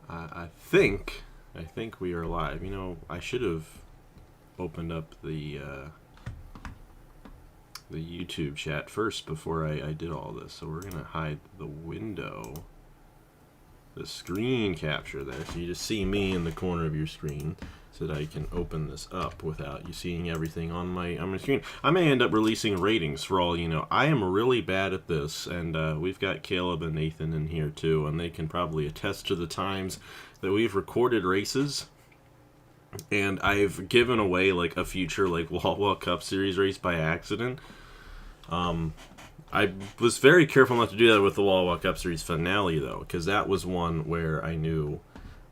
I think we are live. I should have opened up the YouTube chat first before I did all this. So we're gonna hide the window, the screen capture there, so you just see me in the corner of your screen, so that I can open this up without you seeing everything on my screen. I may end up releasing ratings for all you know. I am really bad at this, and we've got Caleb and Nathan in here too, and they can probably attest to the times that we've recorded races, and I've given away like a future like Wawa Cup Series race by accident. I was very careful not to do that with the Wawa Cup Series finale though, because that was one where I knew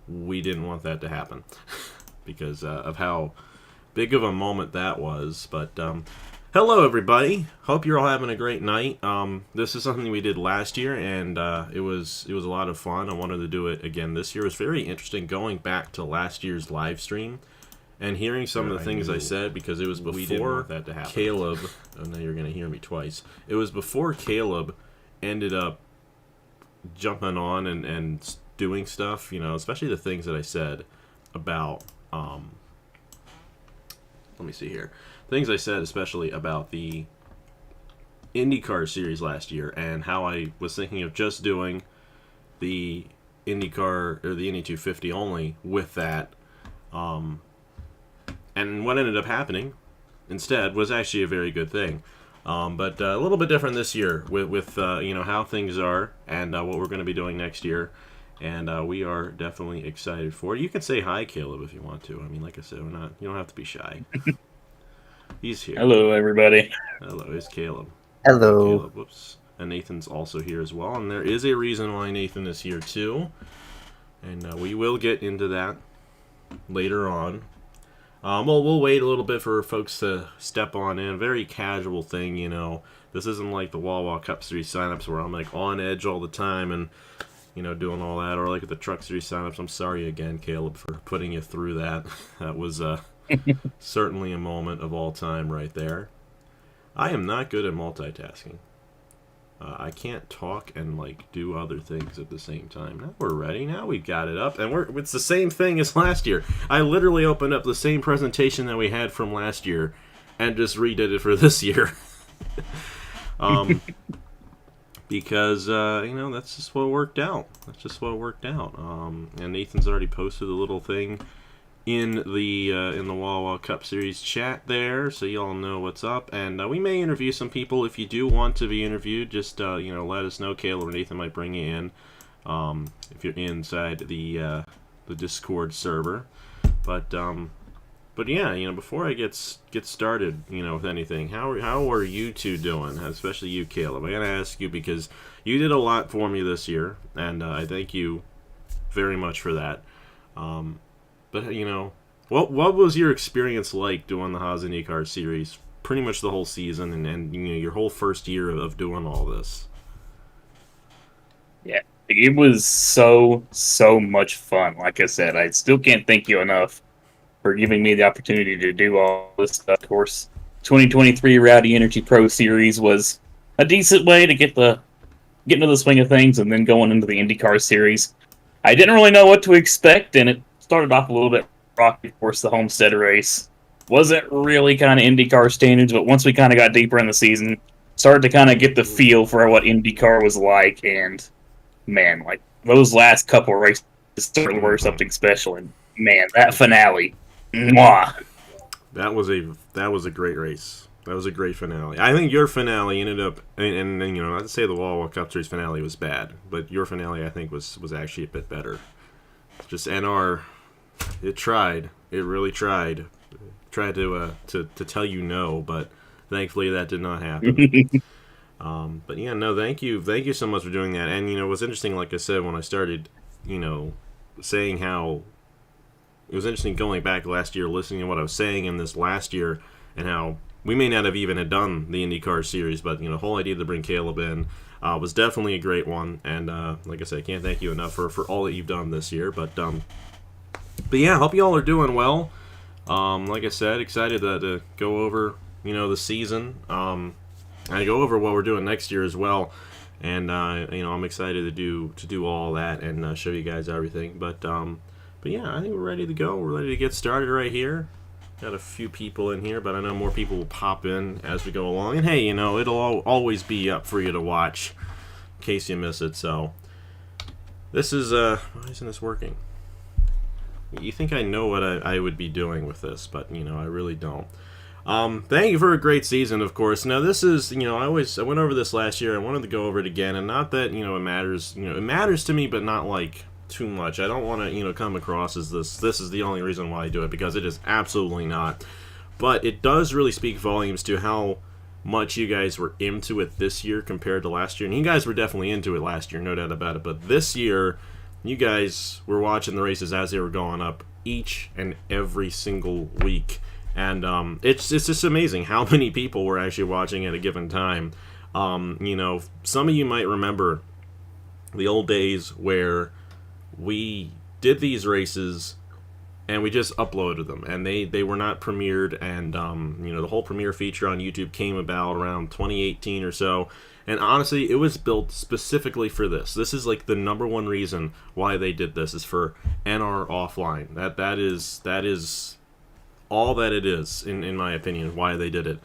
we didn't want that to happen. Because of how big of a moment that was. But hello everybody, hope you're all having a great night. This is something we did last year, and it was a lot of fun. I wanted to do it again this year. It was very interesting going back to last year's live stream and hearing some of the things I said, because it was before that to happen. Caleb, oh now you're going to hear me twice. It was before Caleb ended up jumping on and doing stuff, especially the things that I said about let me see here. Things I said especially about the IndyCar series last year, and how I was thinking of just doing the IndyCar or the Indy 250 only with that. And what ended up happening instead was actually a very good thing. But a little bit different this year with how things are, and what we're going to be doing next year. And we are definitely excited for it. You can say hi, Caleb, if you want to. I mean, like I said, you don't have to be shy. He's here. Hello, everybody. Hello, it's Caleb. Hello. Caleb, whoops. And Nathan's also here as well. And there is a reason why Nathan is here, too. And we will get into that later on. We'll wait a little bit for folks to step on in. Very casual thing, This isn't like the Wawa Cup Series signups where I'm like on edge all the time and doing all that, or like at the Truck Series signups. I'm sorry again, Caleb, for putting you through that. That was certainly a moment of all time right there. I am not good at multitasking. I can't talk and do other things at the same time. Now we're ready. Now we've got it up, and it's the same thing as last year. I literally opened up the same presentation that we had from last year, and just redid it for this year. Because that's just what worked out. And Nathan's already posted a little thing in the Wawa Cup Series chat there, so y'all know what's up. And we may interview some people. If you do want to be interviewed, just let us know. Caleb or Nathan might bring you in if you're inside the Discord server. But yeah, before I get started, with anything, how are you two doing? Especially you, Caleb. I gotta ask you because you did a lot for me this year, and I thank you very much for that. But what was your experience like doing the Haas IndyCar series? Pretty much the whole season, and your whole first year of doing all this. Yeah, it was so much fun. Like I said, I still can't thank you enough for giving me the opportunity to do all this stuff. Of course, 2023 Rowdy Energy Pro Series was a decent way to get into the swing of things, and then going into the IndyCar series. I didn't really know what to expect, and it started off a little bit rocky. Of course, the Homestead race wasn't really kind of IndyCar standards, but once we kind of got deeper in the season, started to kind of get the feel for what IndyCar was like, and man, those last couple races certainly were something special. And man, that finale. Mwah. That was a great race. That was a great finale. I think your finale ended up, and not to say the Wawa Cup Series finale was bad, but your finale I think was actually a bit better. Just it tried. It really tried. Tried to tell you no, but thankfully that did not happen. But yeah, no, thank you so much for doing that. And it was interesting, like I said, when I started, saying how. It was interesting going back last year, listening to what I was saying in this last year, and how we may not have even had done the IndyCar series, but the whole idea to bring Caleb in was definitely a great one. And like I said, I can't thank you enough for all that you've done this year. But yeah, hope you all are doing well. Like I said, excited to go over the season, and go over what we're doing next year as well. and I'm excited to do all that and show you guys everything. But yeah, I think we're ready to go. We're ready to get started right here. Got a few people in here, but I know more people will pop in as we go along. And hey, it'll always be up for you to watch in case you miss it. So this is why isn't this working? You think I know what I would be doing with this, but I really don't. Thank you for a great season, of course. Now this is, I went over this last year. I wanted to go over it again, and not that it matters. It matters to me, but not like too much. I don't want to come across as this is the only reason why I do it, because it is absolutely not. But it does really speak volumes to how much you guys were into it this year compared to last year. And you guys were definitely into it last year, no doubt about it. But this year, you guys were watching the races as they were going up each and every single week. And it's just amazing how many people were actually watching at a given time. Some of you might remember the old days where we did these races and we just uploaded them, and they were not premiered, and the whole premiere feature on YouTube came about around 2018 or so. And honestly, it was built specifically for this. This is like the number one reason why they did this, is for NR offline. That is all that it is, in my opinion, why they did it.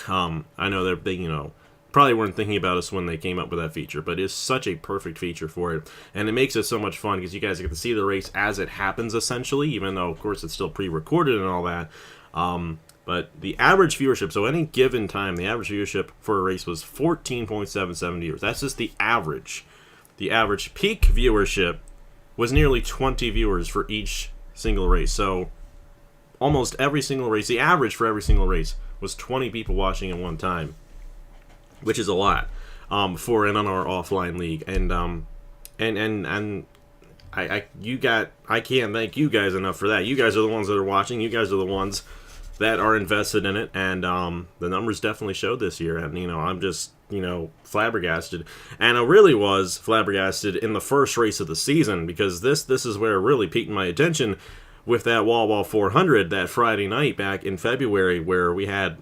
I know they probably weren't thinking about us when they came up with that feature, but it's such a perfect feature for it, and it makes it so much fun because you guys get to see the race as it happens, essentially, even though, of course, it's still pre-recorded and all that. But the average viewership, so any given time, the average viewership for a race was 14.77 viewers. That's just the average. The average peak viewership was nearly 20 viewers for each single race. So almost every single race, the average for every single race was 20 people watching at one time, which is a lot for an NR offline league. And I can't thank you guys enough for that. You guys are the ones that are watching. You guys are the ones that are invested in it, and the numbers definitely showed this year. And I'm just flabbergasted, and I really was flabbergasted in the first race of the season, because this is where it really piqued my attention with that Wawa 400 that Friday night back in February, where we had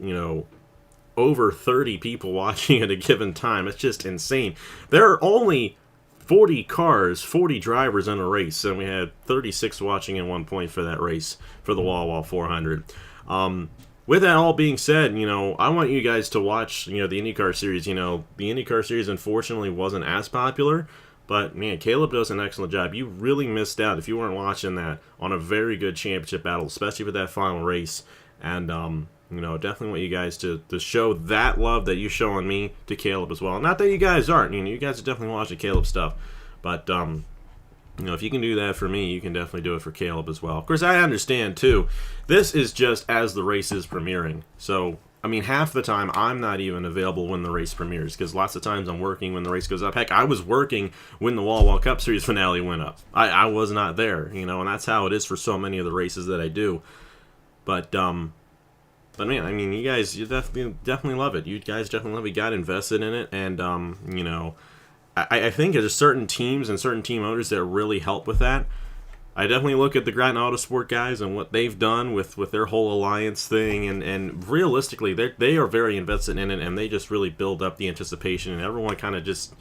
over 30 people watching at a given time. It's just insane. There are only 40 cars, 40 drivers in a race, and we had 36 watching at one point for that race for the Wawa 400. With that all being said, I want you guys to watch, the IndyCar series. The IndyCar series unfortunately wasn't as popular, but man, Caleb does an excellent job. You really missed out if you weren't watching that on a very good championship battle, especially with that final race. And definitely want you guys to show that love that you're showing me to Caleb as well. Not that you guys aren't. You guys are definitely watching Caleb stuff, but if you can do that for me, you can definitely do it for Caleb as well. Of course, I understand, too. This is just as the race is premiering. So, half the time, I'm not even available when the race premieres, because lots of times I'm working when the race goes up. Heck, I was working when the Wawa Cup Series finale went up. I was not there, and that's how it is for so many of the races that I do. But man, you guys, you definitely love it. You guys definitely love it. You got invested in it, and, I think there's certain teams and certain team owners that really help with that. I definitely look at the Grattan Autosport guys and what they've done with their whole alliance thing, and realistically, they are very invested in it, and they just really build up the anticipation, and everyone kind of just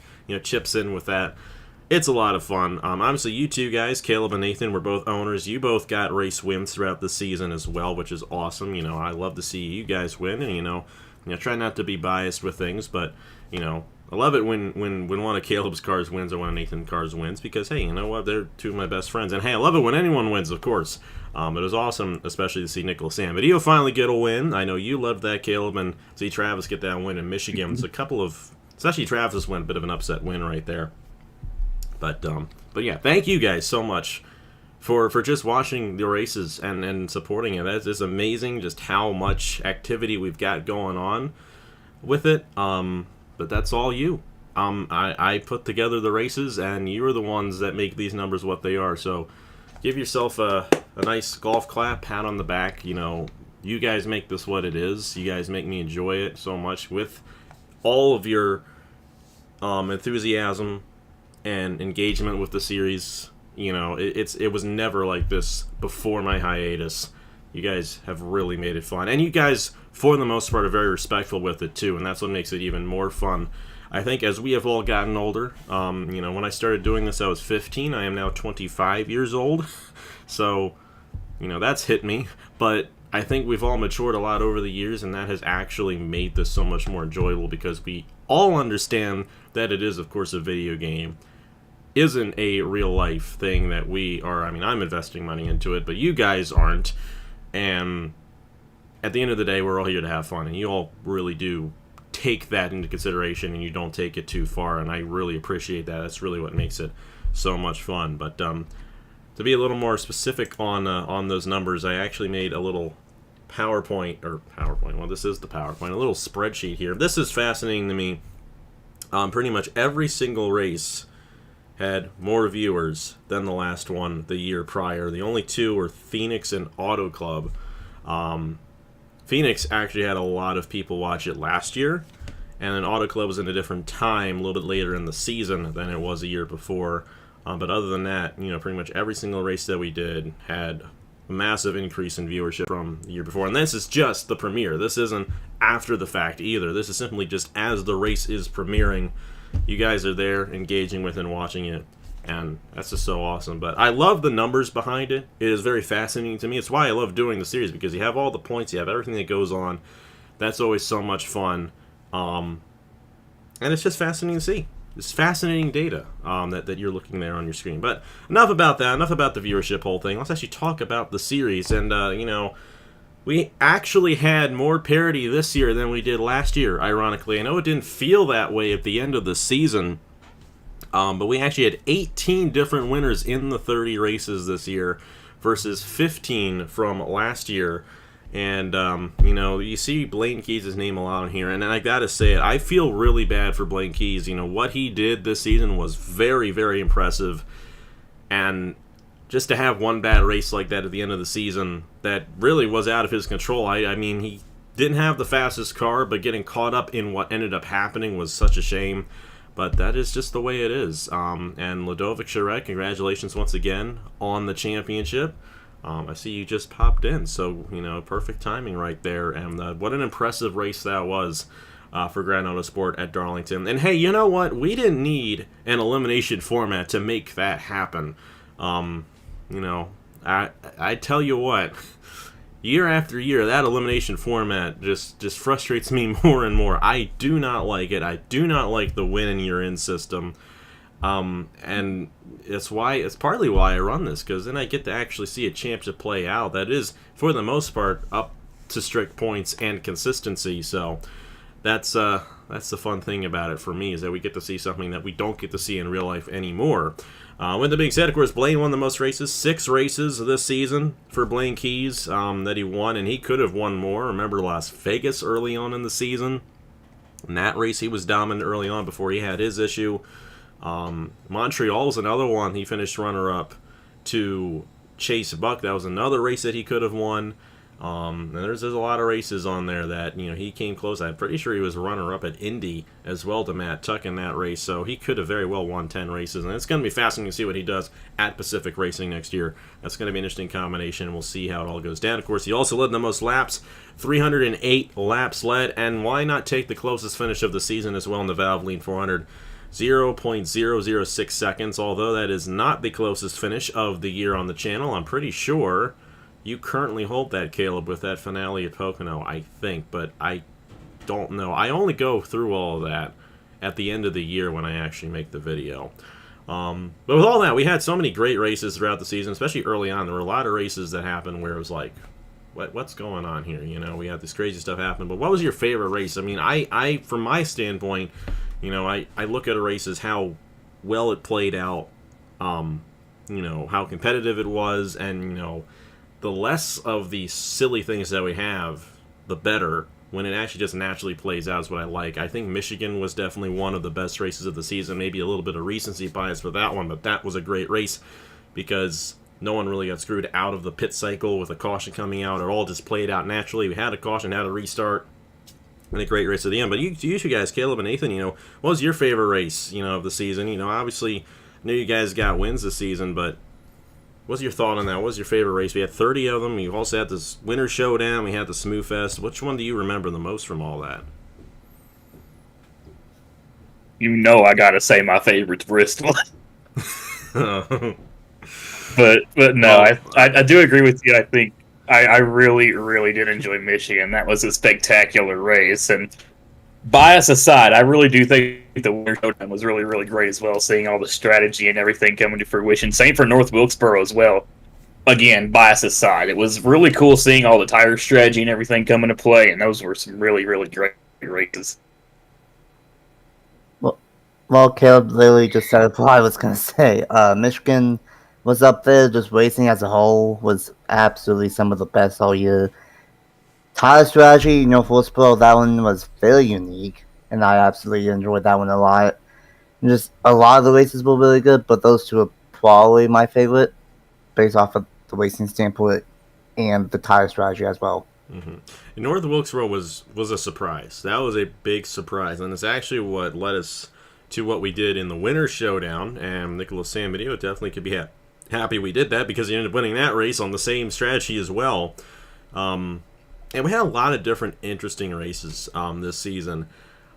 chips in with that. It's a lot of fun. Obviously, you two guys, Caleb and Nathan, were both owners. You both got race wins throughout the season as well, which is awesome. I love to see you guys win, and try not to be biased with things, but I love it when one of Caleb's cars wins or one of Nathan's cars wins, because, hey, you know what? They're two of my best friends. And, hey, I love it when anyone wins, of course. It was awesome, especially to see Nicholas Amadio finally get a win. I know you loved that, Caleb, and see Travis get that win in Michigan. It's especially Travis win, a bit of an upset win right there. But yeah, thank you guys so much for just watching the races and supporting it. That is amazing, just how much activity we've got going on with it. But that's all you. I put together the races, and you're the ones that make these numbers what they are. So give yourself a nice golf clap, pat on the back. You guys make this what it is. You guys make me enjoy it so much with all of your enthusiasm and engagement with the series. It was never like this before my hiatus. You guys have really made it fun, and you guys, for the most part, are very respectful with it too, and that's what makes it even more fun. I think as we have all gotten older, when I started doing this, I was 15. I am now 25 years old. So, that's hit me. But I think we've all matured a lot over the years, and that has actually made this so much more enjoyable because we all understand that it is, of course, a video game. Isn't a real life thing that we are. I mean, I'm investing money into it, but you guys aren't. And at the end of the day, we're all here to have fun, and you all really do take that into consideration, and you don't take it too far, and I really appreciate that. That's really what makes it so much fun. But to be a little more specific on those numbers, I actually made a little PowerPoint. Well, this is the PowerPoint, a little spreadsheet here. This is fascinating to me. Pretty much every single race had more viewers than the last one the year prior. The only two were Phoenix and Auto Club. Phoenix actually had a lot of people watch it last year, and then Auto Club was in a different time, a little bit later in the season than it was a year before. But other than that, pretty much every single race that we did had a massive increase in viewership from the year before. And this is just the premiere. This isn't after the fact either. This is simply just as the race is premiering. You guys are there engaging with and watching it, and that's just so awesome. But I love the numbers behind it. It is very fascinating to me. It's why I love doing the series, because you have all the points, you have everything that goes on. That's always so much fun. And it's just fascinating to see. It's fascinating data that you're looking there on your screen. But enough about that, enough about the viewership whole thing. Let's actually talk about the series. And, we actually had more parity this year than we did last year, ironically. I know it didn't feel that way at the end of the season, but we actually had 18 different winners in the 30 races this year versus 15 from last year. And, you see Blaine Keys' name a lot on here, and I gotta say it, I feel really bad for Blaine Keys. What he did this season was very, very impressive, and just to have one bad race like that at the end of the season that really was out of his control. I mean, he didn't have the fastest car, but getting caught up in what ended up happening was such a shame. But that is just the way it is. And Ludovic Charette, congratulations once again on the championship. I see you just popped in, so, perfect timing right there. And what an impressive race that was for Grand Auto Sport at Darlington. And hey, you know what? We didn't need an elimination format to make that happen. I tell you what, year after year, that elimination format just frustrates me more and more. I do not like it. I do not like the win and you're in system. And it's partly why I run this, because then I get to actually see a championship play out that is, for the most part, up to strict points and consistency. So that's the fun thing about it for me, is that we get to see something that we don't get to see in real life anymore. With that being said, of course, Blaine won the most races. 6 races this season for Blaine Keys that he won, and he could have won more. Remember Las Vegas early on in the season? In that race, he was dominant early on before he had his issue. Montreal was another one. He finished runner-up to Chase Buck. That was another race that he could have won. And there's a lot of races on there that, he came close. I'm pretty sure he was runner-up at Indy as well to Matt Tuck in that race, so he could have very well won 10 races. And it's going to be fascinating to see what he does at Pacific Racing next year. That's going to be an interesting combination. We'll see how it all goes down. Of course, he also led the most laps, 308 laps led, and why not take the closest finish of the season as well in the Valvoline 400? 0.006 seconds, although that is not the closest finish of the year on the channel. I'm pretty sure you currently hold that, Caleb, with that finale at Pocono, I think, but I don't know. I only go through all of that at the end of the year when I actually make the video. But with all that, we had so many great races throughout the season, especially early on. There were a lot of races that happened where it was like, what's going on here? We had this crazy stuff happen. But what was your favorite race? I mean, I from my standpoint, I look at a race as how well it played out, how competitive it was, and, the less of the silly things that we have, the better. When it actually just naturally plays out is what I like. I think Michigan was definitely one of the best races of the season. Maybe a little bit of recency bias for that one, but that was a great race because no one really got screwed out of the pit cycle with a caution coming out. It all just played out naturally. We had a caution, had a restart, and a great race at the end. But you two guys, Caleb and Nathan, what was your favorite race, of the season? Obviously, I know you guys got wins this season, but what's your thought on that? What was your favorite race? We had 30 of them. You also had this Winter Showdown. We had the Smooth Fest. Which one do you remember the most from all that? You know, I gotta say my favorite's Bristol. well, But no, uh, I do agree with you. I think I really really did enjoy Michigan. That was a spectacular race. And bias aside, I really do think the Winter Showdown was really really great as well. Seeing all the strategy and everything coming to fruition. Same for North Wilkesboro as well. Again, bias aside, it was really cool seeing all the tire strategy and everything come into play. And those were some really really great races. Well, well, Caleb literally just said what I was gonna say. Michigan was up there. Just racing as a whole was absolutely some of the best all year. Tire strategy, Force Pro, that one was very unique, and I absolutely enjoyed that one a lot. And just a lot of the races were really good, but those two are probably my favorite, based off of the racing standpoint and the tire strategy as well. mm-hmm. North Wilkesboro was a surprise. That was a big surprise, and it's actually what led us to what we did in the Winter Showdown. And Nicholas Samedeo definitely could be happy we did that because he ended up winning that race on the same strategy as well. And we had a lot of different interesting races this season.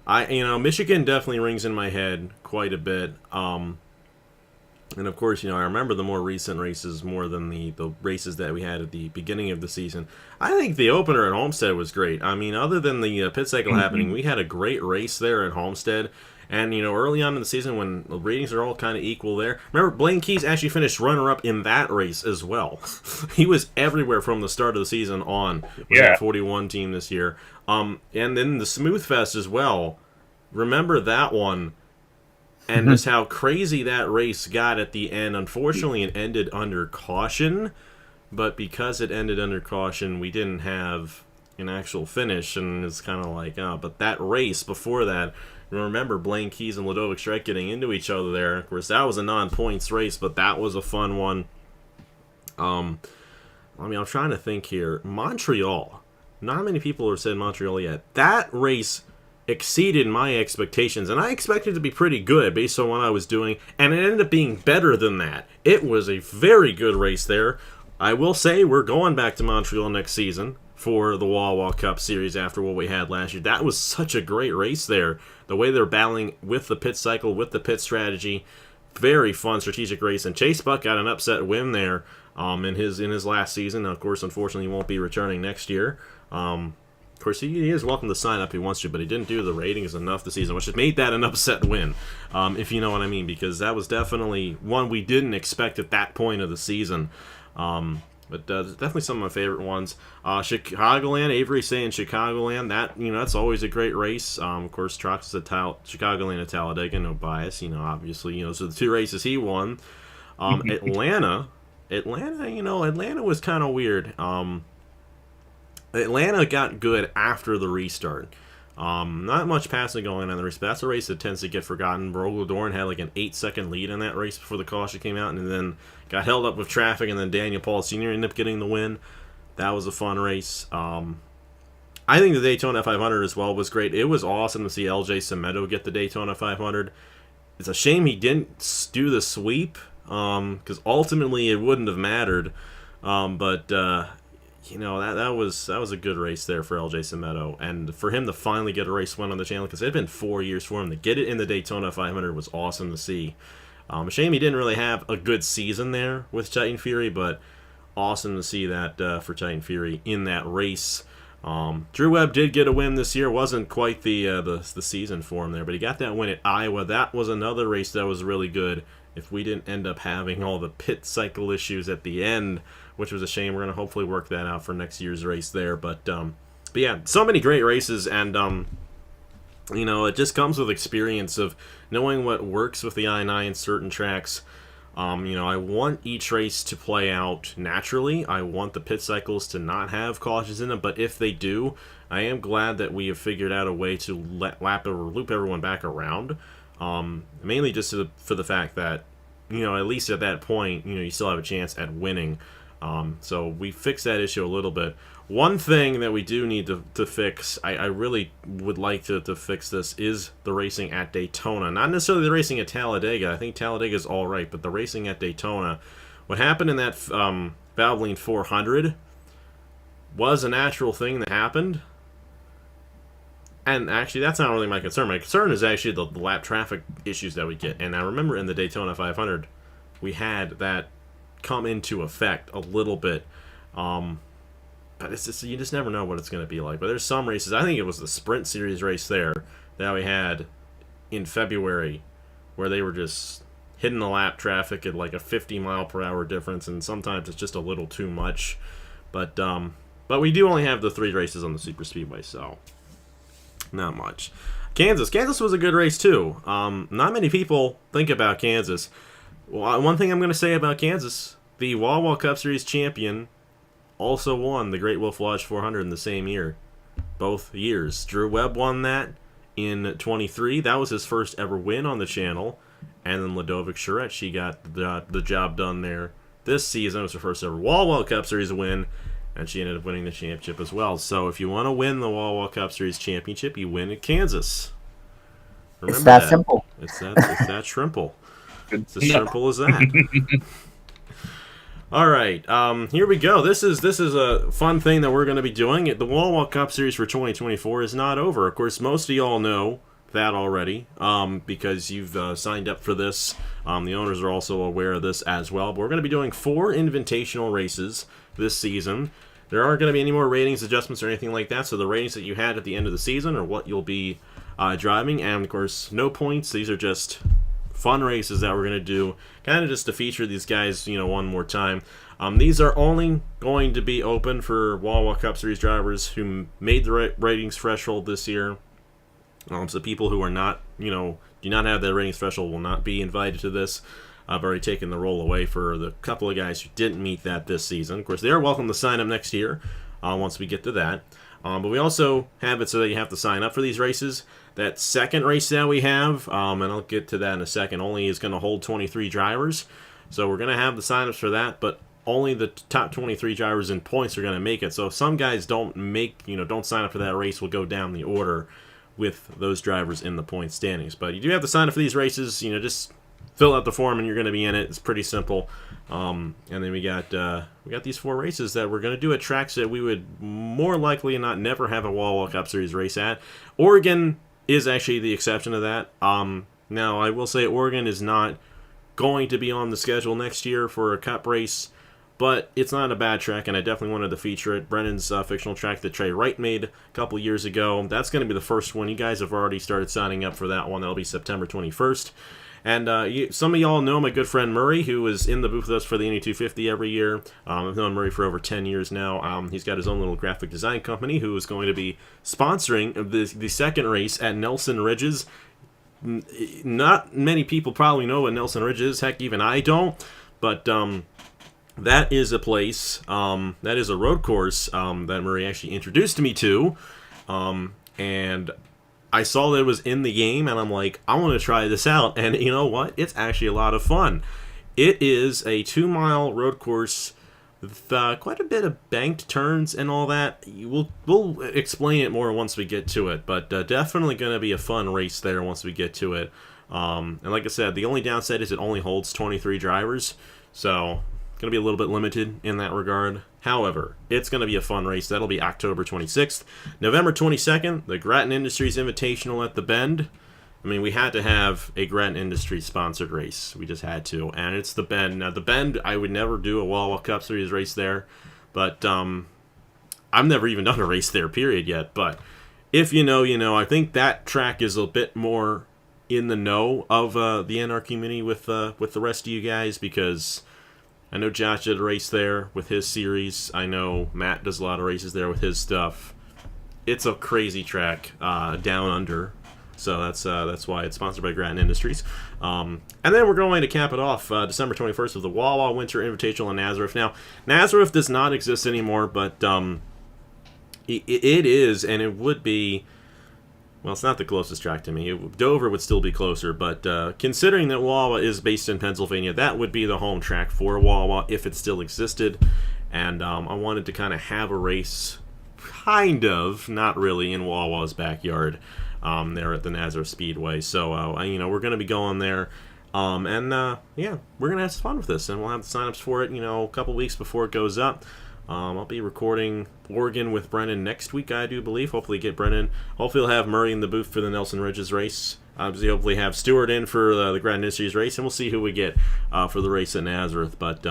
Michigan definitely rings in my head quite a bit. And of course, I remember the more recent races more than the races that we had at the beginning of the season. I think the opener at Homestead was great. I mean, other than the pit cycle happening, we had a great race there at Homestead. And, early on in the season when the ratings are all kind of equal there. Remember, Blaine Keys actually finished runner-up in that race as well. He was everywhere from the start of the season on with that 41 team this year. And then the Smooth Fest as well. Remember that one. And just how crazy that race got at the end. Unfortunately, it ended under caution. But because it ended under caution, we didn't have an actual finish. And it's kind of like, but that race before that, remember Blaine Keys and Ludovic Strike getting into each other there. Of course, that was a non-points race, but that was a fun one. I'm trying to think here. Montreal. Not many people have said Montreal yet. That race exceeded my expectations, and I expected it to be pretty good based on what I was doing, and it ended up being better than that. It was a very good race there. I will say we're going back to Montreal next season for the Wawa Cup Series after what we had last year. That was such a great race there. The way they're battling with the pit cycle, with the pit strategy, very fun strategic race, and Chase Buck got an upset win there in his last season. Now, of course, unfortunately, he won't be returning next year. Of course, he is welcome to sign up if he wants to, but he didn't do the ratings enough this season, which has made that an upset win, if you know what I mean, because that was definitely one we didn't expect at that point of the season. But definitely some of my favorite ones. Chicagoland, Avery saying Chicagoland, that's always a great race. Of course, Trox is Chicagoland at Talladega, no bias, obviously, so the two races he won. Atlanta, Atlanta was kind of weird. Atlanta got good after the restart. Not much passing going on in the race, but that's a race that tends to get forgotten. Brogle Dorn had like an 8-second lead in that race before the caution came out, and then got held up with traffic, and then Daniel Paul Sr. ended up getting the win. That was a fun race. I think the Daytona 500 as well was great. It was awesome to see LJ Semedo get the Daytona 500. It's a shame he didn't do the sweep, because ultimately it wouldn't have mattered. That was a good race there for LJ Semedo, and for him to finally get a race win on the channel, because it had been 4 years for him to get it in the Daytona 500 was awesome to see. A shame he didn't really have a good season there with Titan Fury, but awesome to see that for Titan Fury in that race. Drew Webb did get a win this year. Wasn't quite the season for him there, but he got that win at Iowa. That was another race that was really good. If we didn't end up having all the pit cycle issues at the end, which was a shame. We're going to hopefully work that out for next year's race there. But yeah, so many great races, and it just comes with experience of knowing what works with the I-9 certain tracks. I want each race to play out naturally. I want the pit cycles to not have cautions in them, but if they do, I am glad that we have figured out a way to loop everyone back around. Mainly just for the fact that, at least at that point, you still have a chance at winning. So we fixed that issue a little bit. One thing that we do need to fix, I really would like to fix this, is the racing at Daytona. Not necessarily the racing at Talladega. I think Talladega is all right, but the racing at Daytona. What happened in that Valvoline 400 was a natural thing that happened. And actually, that's not really my concern. My concern is actually the lap traffic issues that we get. And I remember in the Daytona 500, we had that come into effect a little bit. But it's just, you just never know what it's going to be like. But there's some races. I think it was the Sprint Series race there that we had in February, where they were just hitting the lap traffic at like a 50-mile-per-hour difference, and sometimes it's just a little too much. But we do only have the 3 races on the Super Speedway, so not much. Kansas was a good race too. Not many people think about Kansas. Well, one thing I'm going to say about Kansas, the Wawa Cup Series champion also won the Great Wolf Lodge 400 in the same year. Both years. Drew Webb won that in 23. That was his first ever win on the channel. And then Ludovic Charette, she got the job done there this season. It was her first ever Wawa Cup Series win. And she ended up winning the championship as well. So if you want to win the Wawa Cup Series championship, you win at Kansas. Remember It's that simple. It's that shrimple. It's as simple as that. All right, here we go. This is a fun thing that we're going to be doing. The Wawa Cup Series for 2024 is not over. Of course, most of y'all know that already because you've signed up for this. The owners are also aware of this as well. But we're going to be doing 4 invitational races this season. There aren't going to be any more ratings adjustments or anything like that, so the ratings that you had at the end of the season are what you'll be driving. And, of course, no points. These are just fun races that we're going to do, kind of just to feature these guys, one more time. These are only going to be open for Wawa Cup Series drivers who made the ratings threshold this year. So people who are not, do not have that ratings threshold will not be invited to this. I've already taken the role away for the couple of guys who didn't meet that this season. Of course, they are welcome to sign up next year once we get to that. But we also have it so that you have to sign up for these races. That second race that we have, and I'll get to that in a second, only is going to hold 23 drivers. So we're going to have the signups for that, but only the top 23 drivers in points are going to make it. So if some guys don't sign up for that race, we'll go down the order with those drivers in the point standings. But you do have to sign up for these races. Just fill out the form and you're going to be in it. It's pretty simple. And then we got these 4 races that we're going to do at tracks that we would more likely not never have a Wawa Cup Series race at. Oregon is actually the exception to that. Now, I will say Oregon is not going to be on the schedule next year for a Cup race, but it's not a bad track, and I definitely wanted to feature it. Brennan's fictional track that Trey Wright made a couple years ago. That's going to be the first one. You guys have already started signing up for that one. That'll be September 21st. And some of y'all know my good friend Murray, who is in the booth with us for the Indy 250 every year. I've known Murray for over 10 years now. He's got his own little graphic design company who is going to be sponsoring the second race at Nelson Ridges. Not many people probably know what Nelson Ridge is. Heck, even I don't. But that is a place, that is a road course that Murray actually introduced me to. And I saw that it was in the game, and I'm like, I want to try this out. And you know what? It's actually a lot of fun. It is a 2-mile road course with quite a bit of banked turns and all that. We'll explain it more once we get to it, but definitely going to be a fun race there once we get to it. And like I said, the only downside is it only holds 23 drivers, so going to be a little bit limited in that regard. However, it's going to be a fun race. That'll be October 26th. November 22nd, the Grattan Industries Invitational at the Bend. I mean, we had to have a Grattan Industries sponsored race. We just had to. And it's the Bend. Now, the Bend, I would never do a Wawa Cup Series race there. But I've never even done a race there, period, yet. But if you know, you know. I think that track is a bit more in the know of the NR community with the rest of you guys, because I know Josh did a race there with his series. I know Matt does a lot of races there with his stuff. It's a crazy track down under, so that's why it's sponsored by Grattan Industries. And then we're going to cap it off December 21st with the Wawa Winter Invitational in Nazareth. Now, Nazareth does not exist anymore, but it is, and it would be. Well, it's not the closest track to me. Dover would still be closer, but considering that Wawa is based in Pennsylvania, that would be the home track for Wawa if it still existed. And I wanted to kind of have a race, kind of, not really, in Wawa's backyard there at the Nazareth Speedway. So, we're going to be going there. We're going to have some fun with this, and we'll have the signups for it, a couple weeks before it goes up. I'll be recording Oregon with Brennan next week, I do believe. Hopefully get Brennan. Hopefully we'll have Murray in the booth for the Nelson Ridges race. Obviously, hopefully have Stewart in for the Grand Industries race, and we'll see who we get for the race at Nazareth. But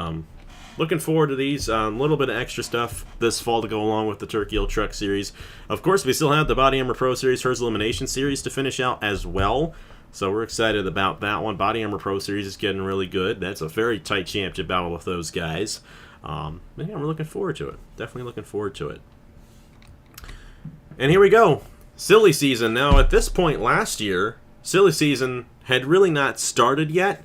looking forward to these. A little bit of extra stuff this fall to go along with the Turkey Hill Truck Series. Of course, we still have the Body Armor Pro Series First Elimination Series to finish out as well. So we're excited about that one. Body Armor Pro Series is getting really good. That's a very tight championship battle with those guys. Yeah, we're looking forward to it. Definitely looking forward to it. And here we go. Silly season. Now, at this point last year, silly season had really not started yet.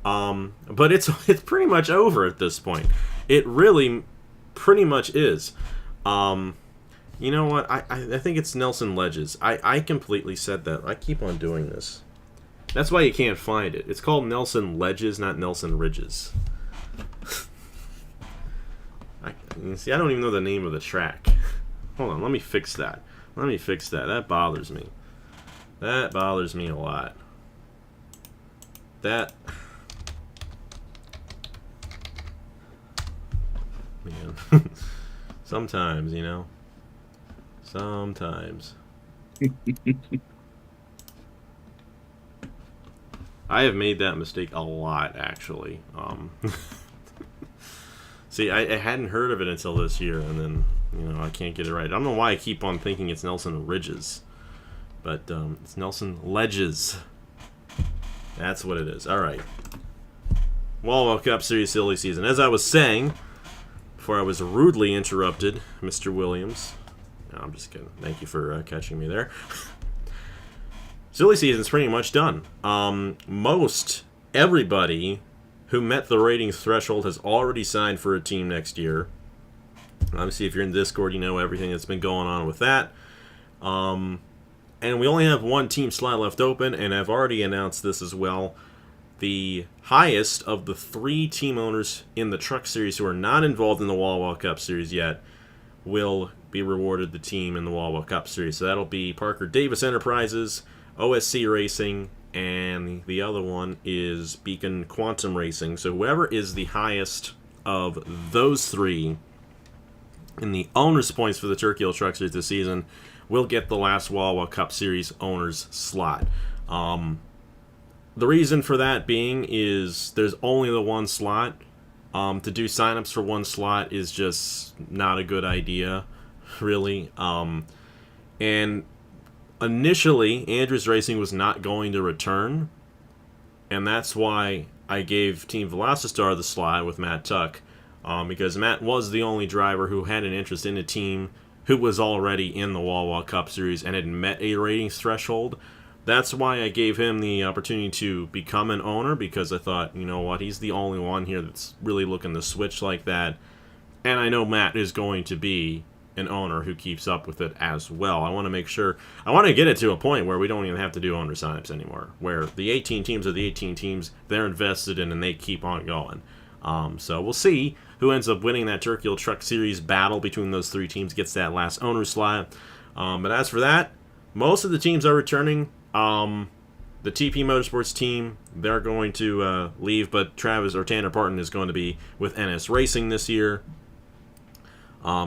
But it's pretty much over at this point. It really pretty much is. You know what? I think it's Nelson Ledges. I completely said that. I keep on doing this. That's why you can't find it. It's called Nelson Ledges, not Nelson Ridges. See, I don't even know the name of the track. Hold on, let me fix that. That bothers me. That bothers me a lot. That... Man. Sometimes, you know. Sometimes. I have made that mistake a lot, actually. See, I hadn't heard of it until this year, and then, you know, I can't get it right. I don't know why I keep on thinking it's Nelson Ridges. But it's Nelson Ledges. That's what it is. All right. Wawa Cup Series Silly Season. As I was saying, before I was rudely interrupted, Mr. Williams. No, I'm just kidding. Thank you for catching me there. Silly Season's pretty much done. Most everybody who met the ratings threshold has already signed for a team next year. Obviously, if you're in Discord, you know everything that's been going on with that. And we only have one team slot left open, and I've already announced this as well. The highest of the 3 team owners in the Truck Series who are not involved in the Wawa Cup Series yet will be rewarded the team in the Wawa Cup Series. So that'll be Parker Davis Enterprises, OSC Racing, and the other one is Beacon Quantum Racing. So whoever is the highest of those 3 in the owners' points for the Turkey Hill Truck Series this season will get the last Wawa Cup Series owners slot. The reason for that being is there's only the one slot. To do signups for one slot is just not a good idea, really. And initially, Andrews Racing was not going to return, and that's why I gave Team Velocitar the slot with Matt Tuck, because Matt was the only driver who had an interest in a team who was already in the Wawa Cup Series and had met a ratings threshold. That's why I gave him the opportunity to become an owner, because I thought, you know what, he's the only one here that's really looking to switch like that. And I know Matt is going to be an owner who keeps up with it as well. I want to make sure, I want to get it to a point where we don't even have to do owner signups anymore, where the 18 teams are the 18 teams they're invested in and they keep on going. So we'll see who ends up winning that Turkey Hill Truck Series battle between those 3 teams, gets that last owner slot. But as for that, most of the teams are returning. The TP Motorsports team, they're going to leave, but Tanner Parton is going to be with NS Racing this year.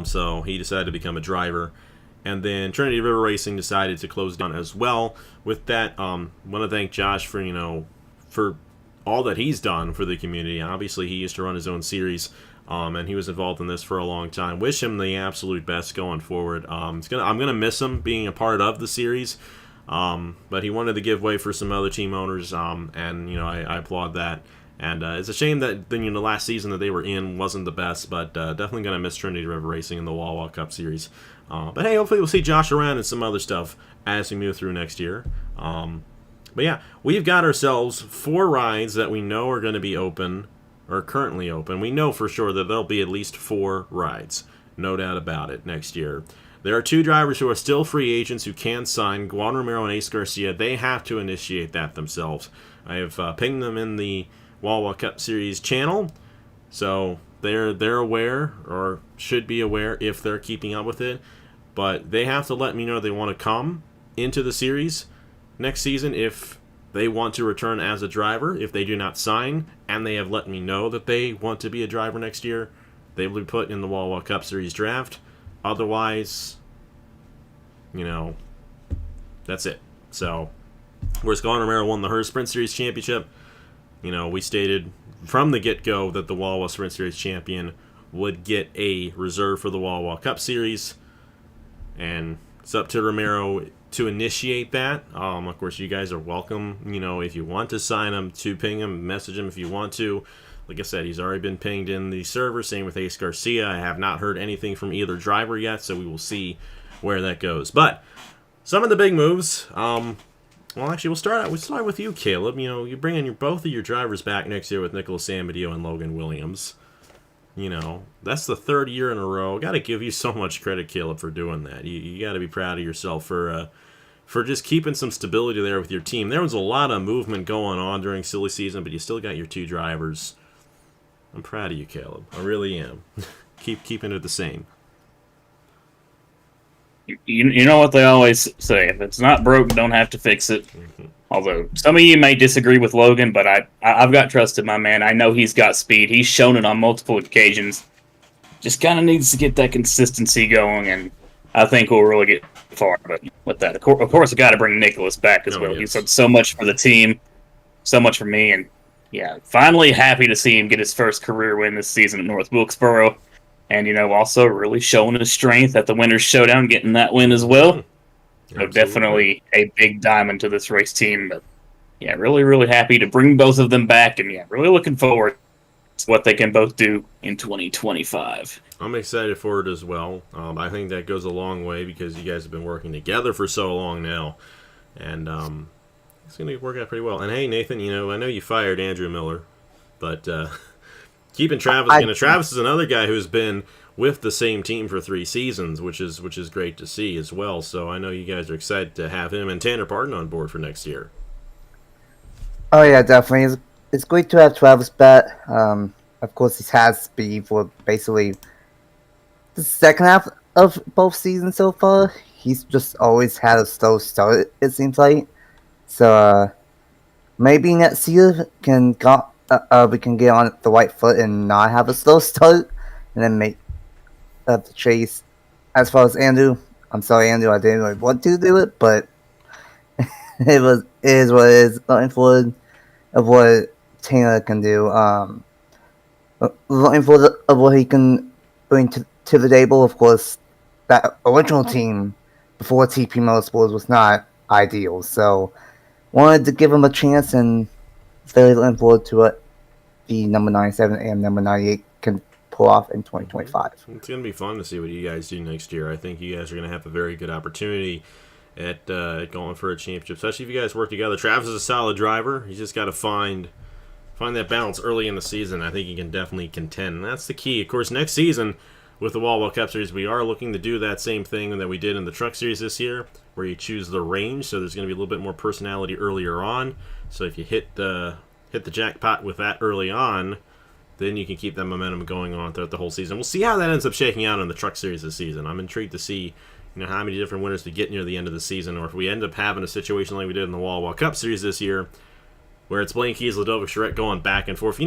So he decided to become a driver. And then Trinity River Racing decided to close down as well. With that, want to thank Josh for, you know, for all that he's done for the community. Obviously, he used to run his own series, and he was involved in this for a long time. Wish him the absolute best going forward. I'm gonna miss him being a part of the series. But he wanted to give way for some other team owners, and, you know, I applaud that. And it's a shame that, you know, the last season that they were in wasn't the best, but definitely going to miss Trinity River Racing in the Wawa Cup Series. But hey, hopefully we'll see Josh around and some other stuff as we move through next year. But yeah, we've got ourselves 4 rides that we know are going to be open, or currently open. We know for sure that there'll be at least 4 rides, no doubt about it, next year. There are 2 drivers who are still free agents who can sign, Juan Romero and Ace Garcia. They have to initiate that themselves. I have pinged them in the Wawa Cup Series channel, so they're aware, or should be aware if they're keeping up with it. But they have to let me know they want to come into the series next season if they want to return as a driver. If they do not sign, and they have let me know that they want to be a driver next year, they will be put in the Wawa Cup Series draft. Otherwise, that's it. So, whereas Gone Romero won the Hearst Sprint Series championship, we stated from the get-go that the Wawa Sprint Series champion would get a reserve for the Wawa Cup Series, and it's up to Romero to initiate that. Of course, you guys are welcome, if you want to sign him, to ping him, message him if you want to. Like I said, he's already been pinged in the server, same with Ace Garcia. I have not heard anything from either driver yet, so we will see where that goes. But some of the big moves, well, actually, we'll start with you, Caleb. You bring in both of your drivers back next year with Nicholas Sambadio and Logan Williams. That's the third year in a row. Got to give you so much credit, Caleb, for doing that. You got to be proud of yourself for just keeping some stability there with your team. There was a lot of movement going on during silly season, but you still got your two drivers. I'm proud of you, Caleb. I really am. Keeping it the same. You know what they always say: if it's not broke, don't have to fix it. Mm-hmm. Although some of you may disagree with Logan, but I've got trust in my man. I know he's got speed. He's shown it on multiple occasions. Just kind of needs to get that consistency going, and I think we'll really get far. But with that, of course, I got to bring Nicholas back as well. Yes. He's done so much for the team, so much for me, and yeah, finally happy to see him get his first career win this season at North Wilkesboro. And, also really showing his strength at the Winners Showdown, getting that win as well. So definitely a big diamond to this race team. But, yeah, really, really happy to bring both of them back. And, yeah, really looking forward to what they can both do in 2025. I'm excited for it as well. I think that goes a long way because you guys have been working together for so long now. And it's going to work out pretty well. And, hey, Nathan, I know you fired Andrew Miller, but keeping Travis. Travis is another guy who's been with the same team for 3 seasons, which is great to see as well. So I know you guys are excited to have him and Tanner Parton on board for next year. Oh yeah, definitely. It's great to have Travis back. Of course, he's had speed for basically the second half of both seasons so far. He's just always had a slow start, it seems like. So maybe next year we can get on the right foot and not have a slow start, and then make the chase. As far as Andrew, I'm sorry, Andrew, I didn't really want to do it, but it is what it is. Looking forward of what Tanner can do. Looking forward of what he can bring to the table. Of course, that original team before TP Motorsports was not ideal, so wanted to give him a chance, and very looking forward to what the number 97 and number 98 can pull off in 2025. It's going to be fun to see what you guys do next year. I think you guys are going to have a very good opportunity at going for a championship, especially if you guys work together. Travis is a solid driver. He's just got to find that balance early in the season. I think he can definitely contend, and that's the key. Of course, next season with the Wawa Cup Series, we are looking to do that same thing that we did in the Truck Series this year, where you choose the range. So there's going to be a little bit more personality earlier on. So if you hit the jackpot with that early on, then you can keep that momentum going on throughout the whole season. We'll see how that ends up shaking out in the Truck Series this season. I'm intrigued to see how many different winners to get near the end of the season, or if we end up having a situation like we did in the Wawa Cup Series this year, where it's Blaine Keys, Ladovic Charette going back and forth.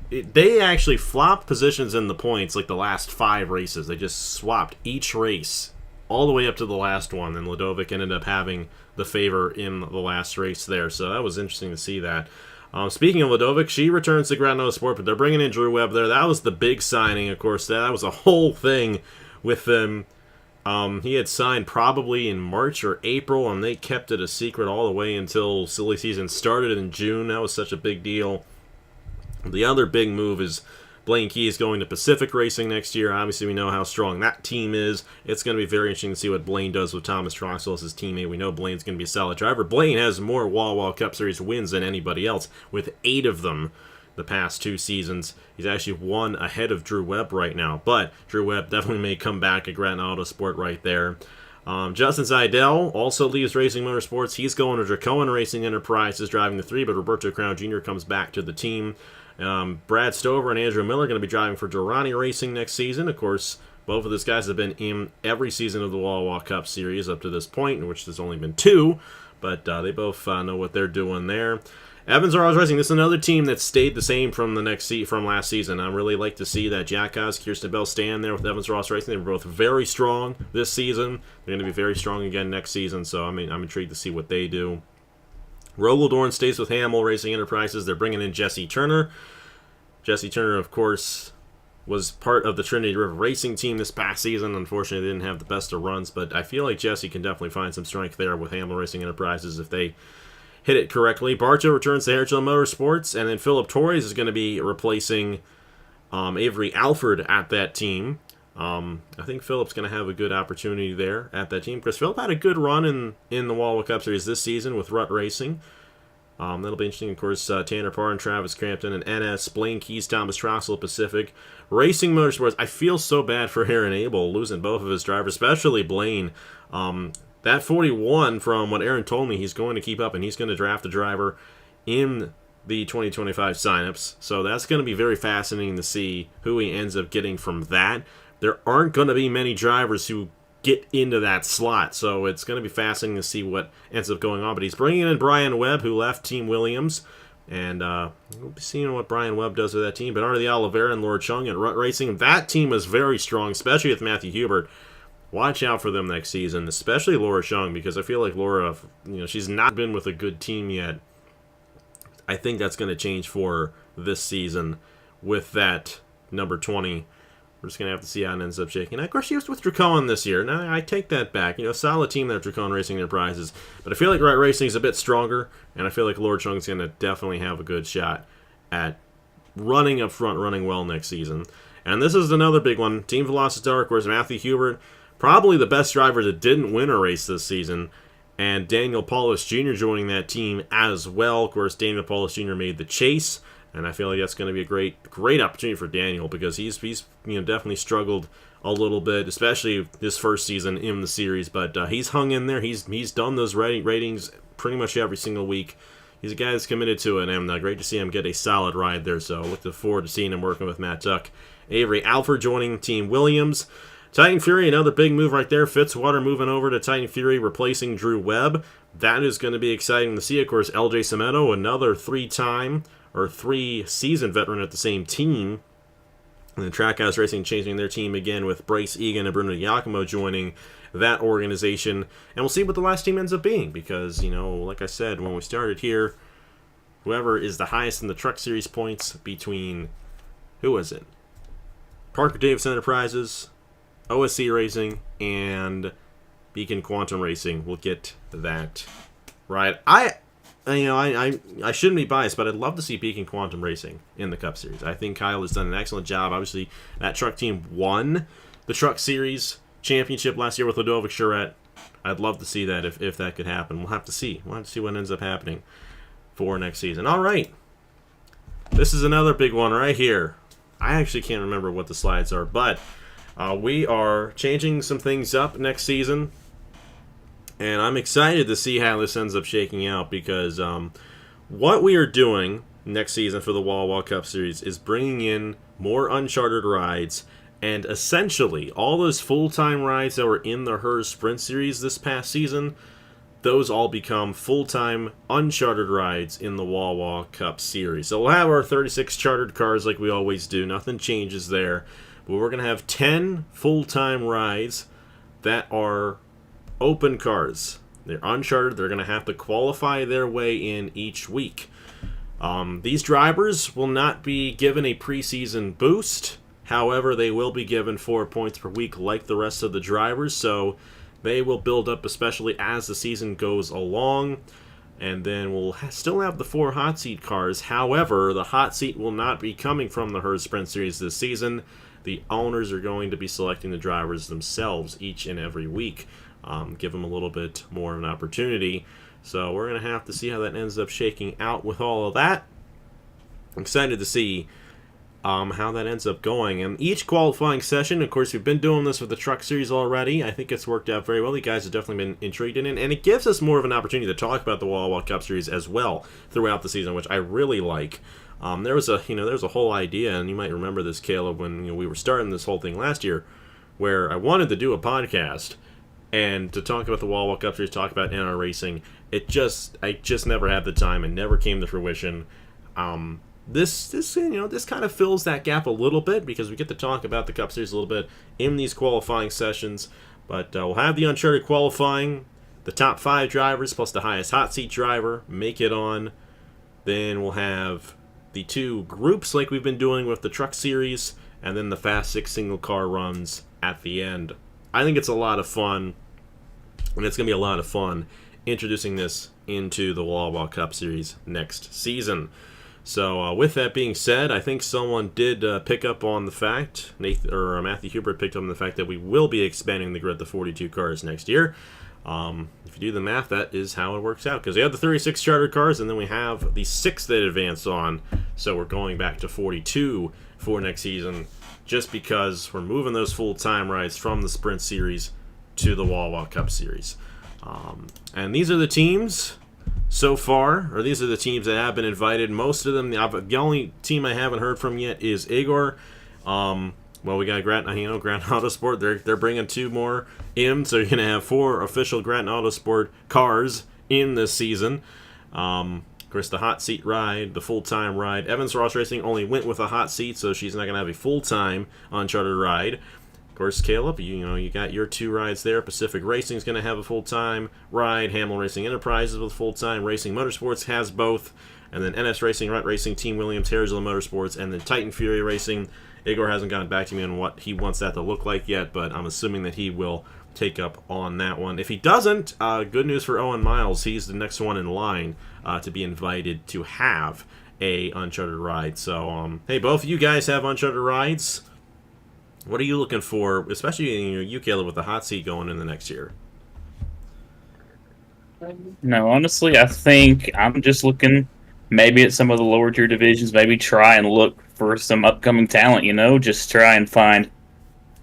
They actually flopped positions in the points like the last 5 races. They just swapped each race all the way up to the last one, and Ladovic ended up having the favor in the last race there. So that was interesting to see that. Speaking of Ladovic, she returns to Grand Motorsport, Sport, but they're bringing in Drew Webb there. That was the big signing, of course. That was a whole thing with them. He had signed probably in March or April, and they kept it a secret all the way until silly season started in June. That was such a big deal. The other big move is Blaine Key is going to Pacific Racing next year. Obviously, we know how strong that team is. It's going to be very interesting to see what Blaine does with Thomas Troxel as his teammate. We know Blaine's going to be a solid driver. Blaine has more Wawa Cup Series wins than anybody else, with 8 of them the past 2 seasons. He's actually 1 ahead of Drew Webb right now, but Drew Webb definitely may come back at Grand Autosport right there. Justin Seidel also leaves Racing Motorsports. He's going to Dracoan Racing Enterprises driving the 3, but Roberto Crown Jr. comes back to the team. Brad Stover and Andrew Miller are going to be driving for Durrani Racing next season. Of course, both of these guys have been in every season of the Wawa Cup Series up to this point, in which there's only been 2, but they both know what they're doing there. Evans R. Racing. This is another team that stayed the same from from last season. I really like to see that Jack Haas, Kirsten Bell stand there with Evans Ross Racing. They were both very strong this season. They're going to be very strong again next season. So I'm intrigued to see what they do. Rogaldorn stays with Hamill Racing Enterprises. They're bringing in Jesse Turner. Jesse Turner, of course, was part of the Trinity River Racing team this past season. Unfortunately, they didn't have the best of runs, but I feel like Jesse can definitely find some strength there with Hamill Racing Enterprises if they hit it correctly. Bartow returns to Airchill Motorsports, and then Philip Torres is going to be replacing Avery Alford at that team. I think Philip's going to have a good opportunity there at that team, because Philip had a good run in the Wawa Cup Series this season with Rut Racing. That'll be interesting. Of course, Tanner Parr and Travis Crampton and NS, Blaine Keys, Thomas Trossel, Pacific. Racing Motorsports, I feel so bad for Aaron Abel losing both of his drivers, especially Blaine. That 41, from what Aaron told me, he's going to keep up, and he's going to draft a driver in the 2025 signups. So that's going to be very fascinating to see who he ends up getting from that. There aren't going to be many drivers who get into that slot, so it's going to be fascinating to see what ends up going on. But he's bringing in Brian Webb, who left Team Williams, and we'll be seeing what Brian Webb does with that team. Bernardo de Oliveira and Laura Chung at Rut Racing, that team is very strong, especially with Matthew Hubert. Watch out for them next season, especially Laura Chung, because I feel like Laura, she's not been with a good team yet. I think that's going to change for this season with that number 20. We're just going to have to see how it ends up shaking. And of course, she was with Dracon this year. Now, I take that back. Solid team there, Dracon Racing Enterprises. But I feel like Rut Racing is a bit stronger, and I feel like Laura Chung's going to definitely have a good shot at running up front, running well next season. And this is another big one. Team Velocitar, of course, Matthew Hubert, probably the best driver that didn't win a race this season, and Daniel Paulus Jr. joining that team as well. Of course, Daniel Paulus Jr. made the chase, and I feel like that's going to be a great opportunity for Daniel, because he's definitely struggled a little bit, especially this first season in the series, but he's hung in there. He's done those ratings pretty much every single week. He's a guy that's committed to it, and great to see him get a solid ride there, so looking forward to seeing him working with Matt Tuck. Avery Alford joining Team Williams. Titan Fury, another big move right there. Fitzwater moving over to Titan Fury, replacing Drew Webb. That is going to be exciting to see. Of course, LJ Cimento, another three-season veteran at the same team. And then Trackhouse Racing changing their team again with Bryce Egan and Bruno Giacomo joining that organization. And we'll see what the last team ends up being, because, like I said, when we started here, whoever is the highest in the Truck Series points between, who was it? Parker Davis Enterprises, OSC Racing, and Beacon Quantum Racing will get that right. I shouldn't be biased, but I'd love to see Beacon Quantum Racing in the Cup Series. I think Kyle has done an excellent job. Obviously, that truck team won the Truck Series championship last year with Ludovic Charette. I'd love to see that if that could happen. We'll have to see. We'll have to see what ends up happening for next season. All right. This is another big one right here. I actually can't remember what the slides are, but we are changing some things up next season, and I'm excited to see how this ends up shaking out, because what we are doing next season for the Wawa Cup Series is bringing in more uncharted rides, and essentially all those full-time rides that were in the HERS Sprint Series this past season, those all become full-time uncharted rides in the Wawa Cup Series. So we'll have our 36 chartered cars like we always do. Nothing changes there. But we're going to have 10 full-time rides that are open cars. They're uncharted. They're going to have to qualify their way in each week. These drivers will not be given a preseason boost. However, they will be given 4 points per week like the rest of the drivers. So they will build up, especially as the season goes along. And then we'll still have the 4 hot seat cars. However, the hot seat will not be coming from the HERS Sprint Series this season. The owners are going to be selecting the drivers themselves each and every week. Give them a little bit more of an opportunity. So we're going to have to see how that ends up shaking out with all of that. I'm excited to see how that ends up going. And each qualifying session, of course, we've been doing this with the Truck Series already. I think it's worked out very well. You guys have definitely been intrigued in it. And it gives us more of an opportunity to talk about the Wawa Cup Series as well throughout the season, which I really like. There was a whole idea, and you might remember this, Caleb, when we were starting this whole thing last year, where I wanted to do a podcast and to talk about the Wawa Cup Series, talk about NR Racing, I just never had the time and never came to fruition. This kind of fills that gap a little bit because we get to talk about the Cup Series a little bit in these qualifying sessions. But we'll have the Uncharted qualifying, the top 5 drivers plus the highest hot seat driver make it on. Then we'll have the 2 groups like we've been doing with the Truck Series, and then the Fast 6 single car runs at the end. I think it's a lot of fun, and it's going to be a lot of fun introducing this into the Wawa Cup Series next season. So with that being said, I think someone did pick up on the fact, Matthew Hubert picked up on the fact that we will be expanding the grid to 42 cars next year. If you do the math, that is how it works out. Because we have the 36 charter cars, and then we have the 6 that advance on. So we're going back to 42 for next season, just because we're moving those full-time rides from the Sprint Series to the Wawa Cup Series. And these are the teams so far, or these are the teams that have been invited. Most of them, the only team I haven't heard from yet is Igor. Well, we got Grant Autosport. They're bringing 2 more in, so you're going to have 4 official Grant Autosport cars in this season. Of course, the hot seat ride, the full-time ride. Evans Ross Racing only went with a hot seat, so she's not going to have a full-time Uncharted ride. Of course, Caleb, you got your 2 rides there. Pacific Racing is going to have a full-time ride. Hamill Racing Enterprises with full-time. Racing Motorsports has both. And then NS Racing, Runt Racing, Team Williams, Harrisville Motorsports, and then Titan Fury Racing. Igor hasn't gotten back to me on what he wants that to look like yet, but I'm assuming that he will take up on that one. If he doesn't, good news for Owen Miles. He's the next one in line to be invited to have a Uncharted ride. So, hey, both of you guys have Uncharted rides. What are you looking for, especially you, Caleb, with the hot seat going in the next year? No, honestly, I think I'm just looking maybe at some of the lower tier divisions, maybe try and look for some upcoming talent, just try and find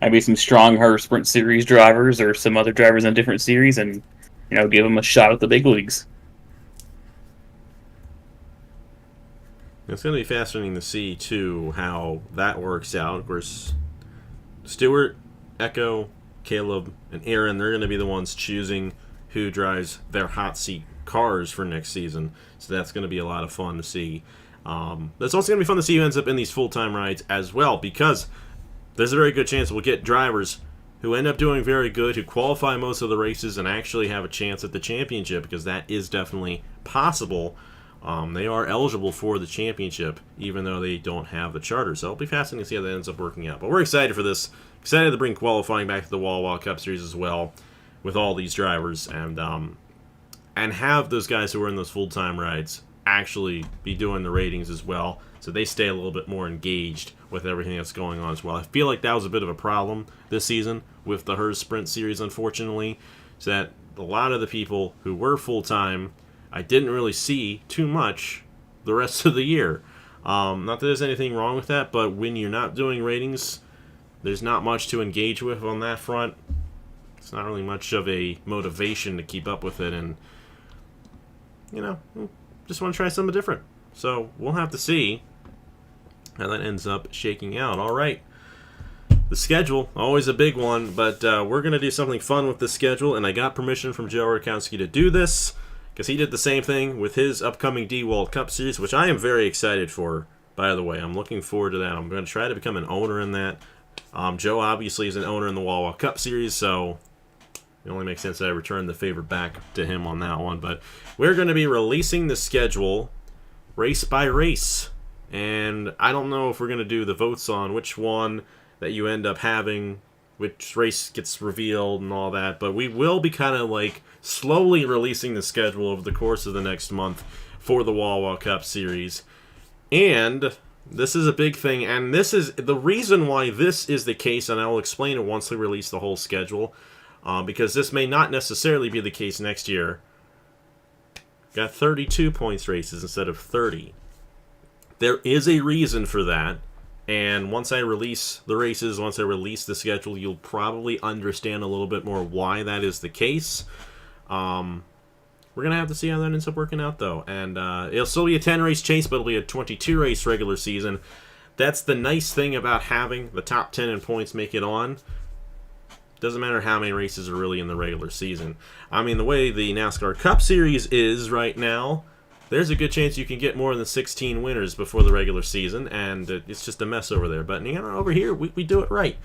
maybe some strong her Sprint Series drivers or some other drivers in different series and, give them a shot at the big leagues. It's going to be fascinating to see, too, how that works out. Of course, Stuart, Echo, Caleb, and Aaron, they're going to be the ones choosing who drives their hot seat cars for next season. So that's going to be a lot of fun to see. That's also going to be fun to see who ends up in these full-time rides as well, because there's a very good chance we'll get drivers who end up doing very good, who qualify most of the races and actually have a chance at the championship, because that is definitely possible. They are eligible for the championship, even though they don't have the charter. So it'll be fascinating to see how that ends up working out. But we're excited for this. Excited to bring qualifying back to the Wawa Cup Series as well, with all these drivers, and have those guys who are in those full-time rides actually be doing the ratings as well, so they stay a little bit more engaged with everything that's going on as well. I feel like that was a bit of a problem this season with the HERS Sprint Series, unfortunately, so that a lot of the people who were full-time, I didn't really see too much the rest of the year. Not that there's anything wrong with that, but when you're not doing ratings, there's not much to engage with on that front. It's not really much of a motivation to keep up with it, and just want to try something different. So we'll have to see how that ends up shaking out. All right. The schedule, always a big one, but we're going to do something fun with the schedule, and I got permission from Joe Rakowski to do this, because he did the same thing with his upcoming D-World Cup Series, which I am very excited for, by the way. I'm looking forward to that. I'm going to try to become an owner in that. Joe obviously is an owner in the Wawa Cup Series, so it only makes sense that I return the favor back to him on that one. But we're going to be releasing the schedule race by race. And I don't know if we're going to do the votes on which one that you end up having, which race gets revealed and all that. But we will be kind of like slowly releasing the schedule over the course of the next month for the Wawa Cup Series. And this is a big thing. And this is the reason why this is the case. And I will explain it once we release the whole schedule. Because this may not necessarily be the case next year. Got 32 points races instead of 30. There is a reason for that, and once I release the races, once I release the schedule, you'll probably understand a little bit more why that is the case. We're going to have to see how that ends up working out, though. And it'll still be a 10-race chase, but it'll be a 22-race regular season. That's the nice thing about having the top 10 in points make it on. Doesn't matter how many races are really in the regular season. I mean, the way the NASCAR Cup Series is right now, there's a good chance you can get more than 16 winners before the regular season, and it's just a mess over there. But over here, we do it right.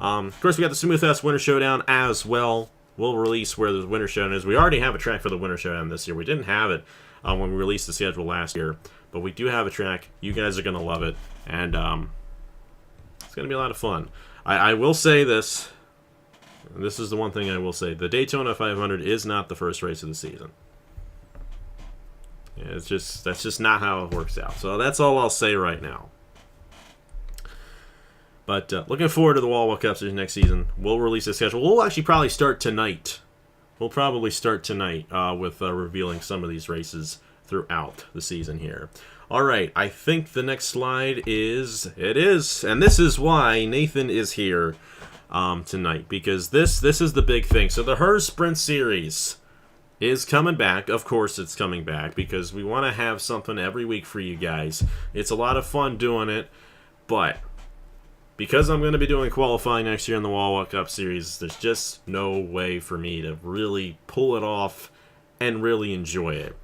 Of course, we got the Smooth Fast Winter Showdown as well. We'll release where the Winter Showdown is. We already have a track for the Winter Showdown this year. We didn't have it when we released the schedule last year, but we do have a track. You guys are going to love it, and it's going to be a lot of fun. I will say this. This is the one thing I will say. The Daytona 500 is not the first race of the season. Yeah, that's just not how it works out. So that's all I'll say right now. But looking forward to the Wawa Cup Series next season. We'll release a schedule. We'll actually probably start tonight. We'll probably start tonight with revealing some of these races throughout the season here. All right, I think the next slide is... It is, and this is why Nathan is here tonight, because this is the big thing. So the Her Sprint Series is coming back. Of course it's coming back, because we want to have something every week for you guys. It's a lot of fun doing it, but because I'm going to be doing qualifying next year in the Wawa Cup Series, there's just no way for me to really pull it off and really enjoy it.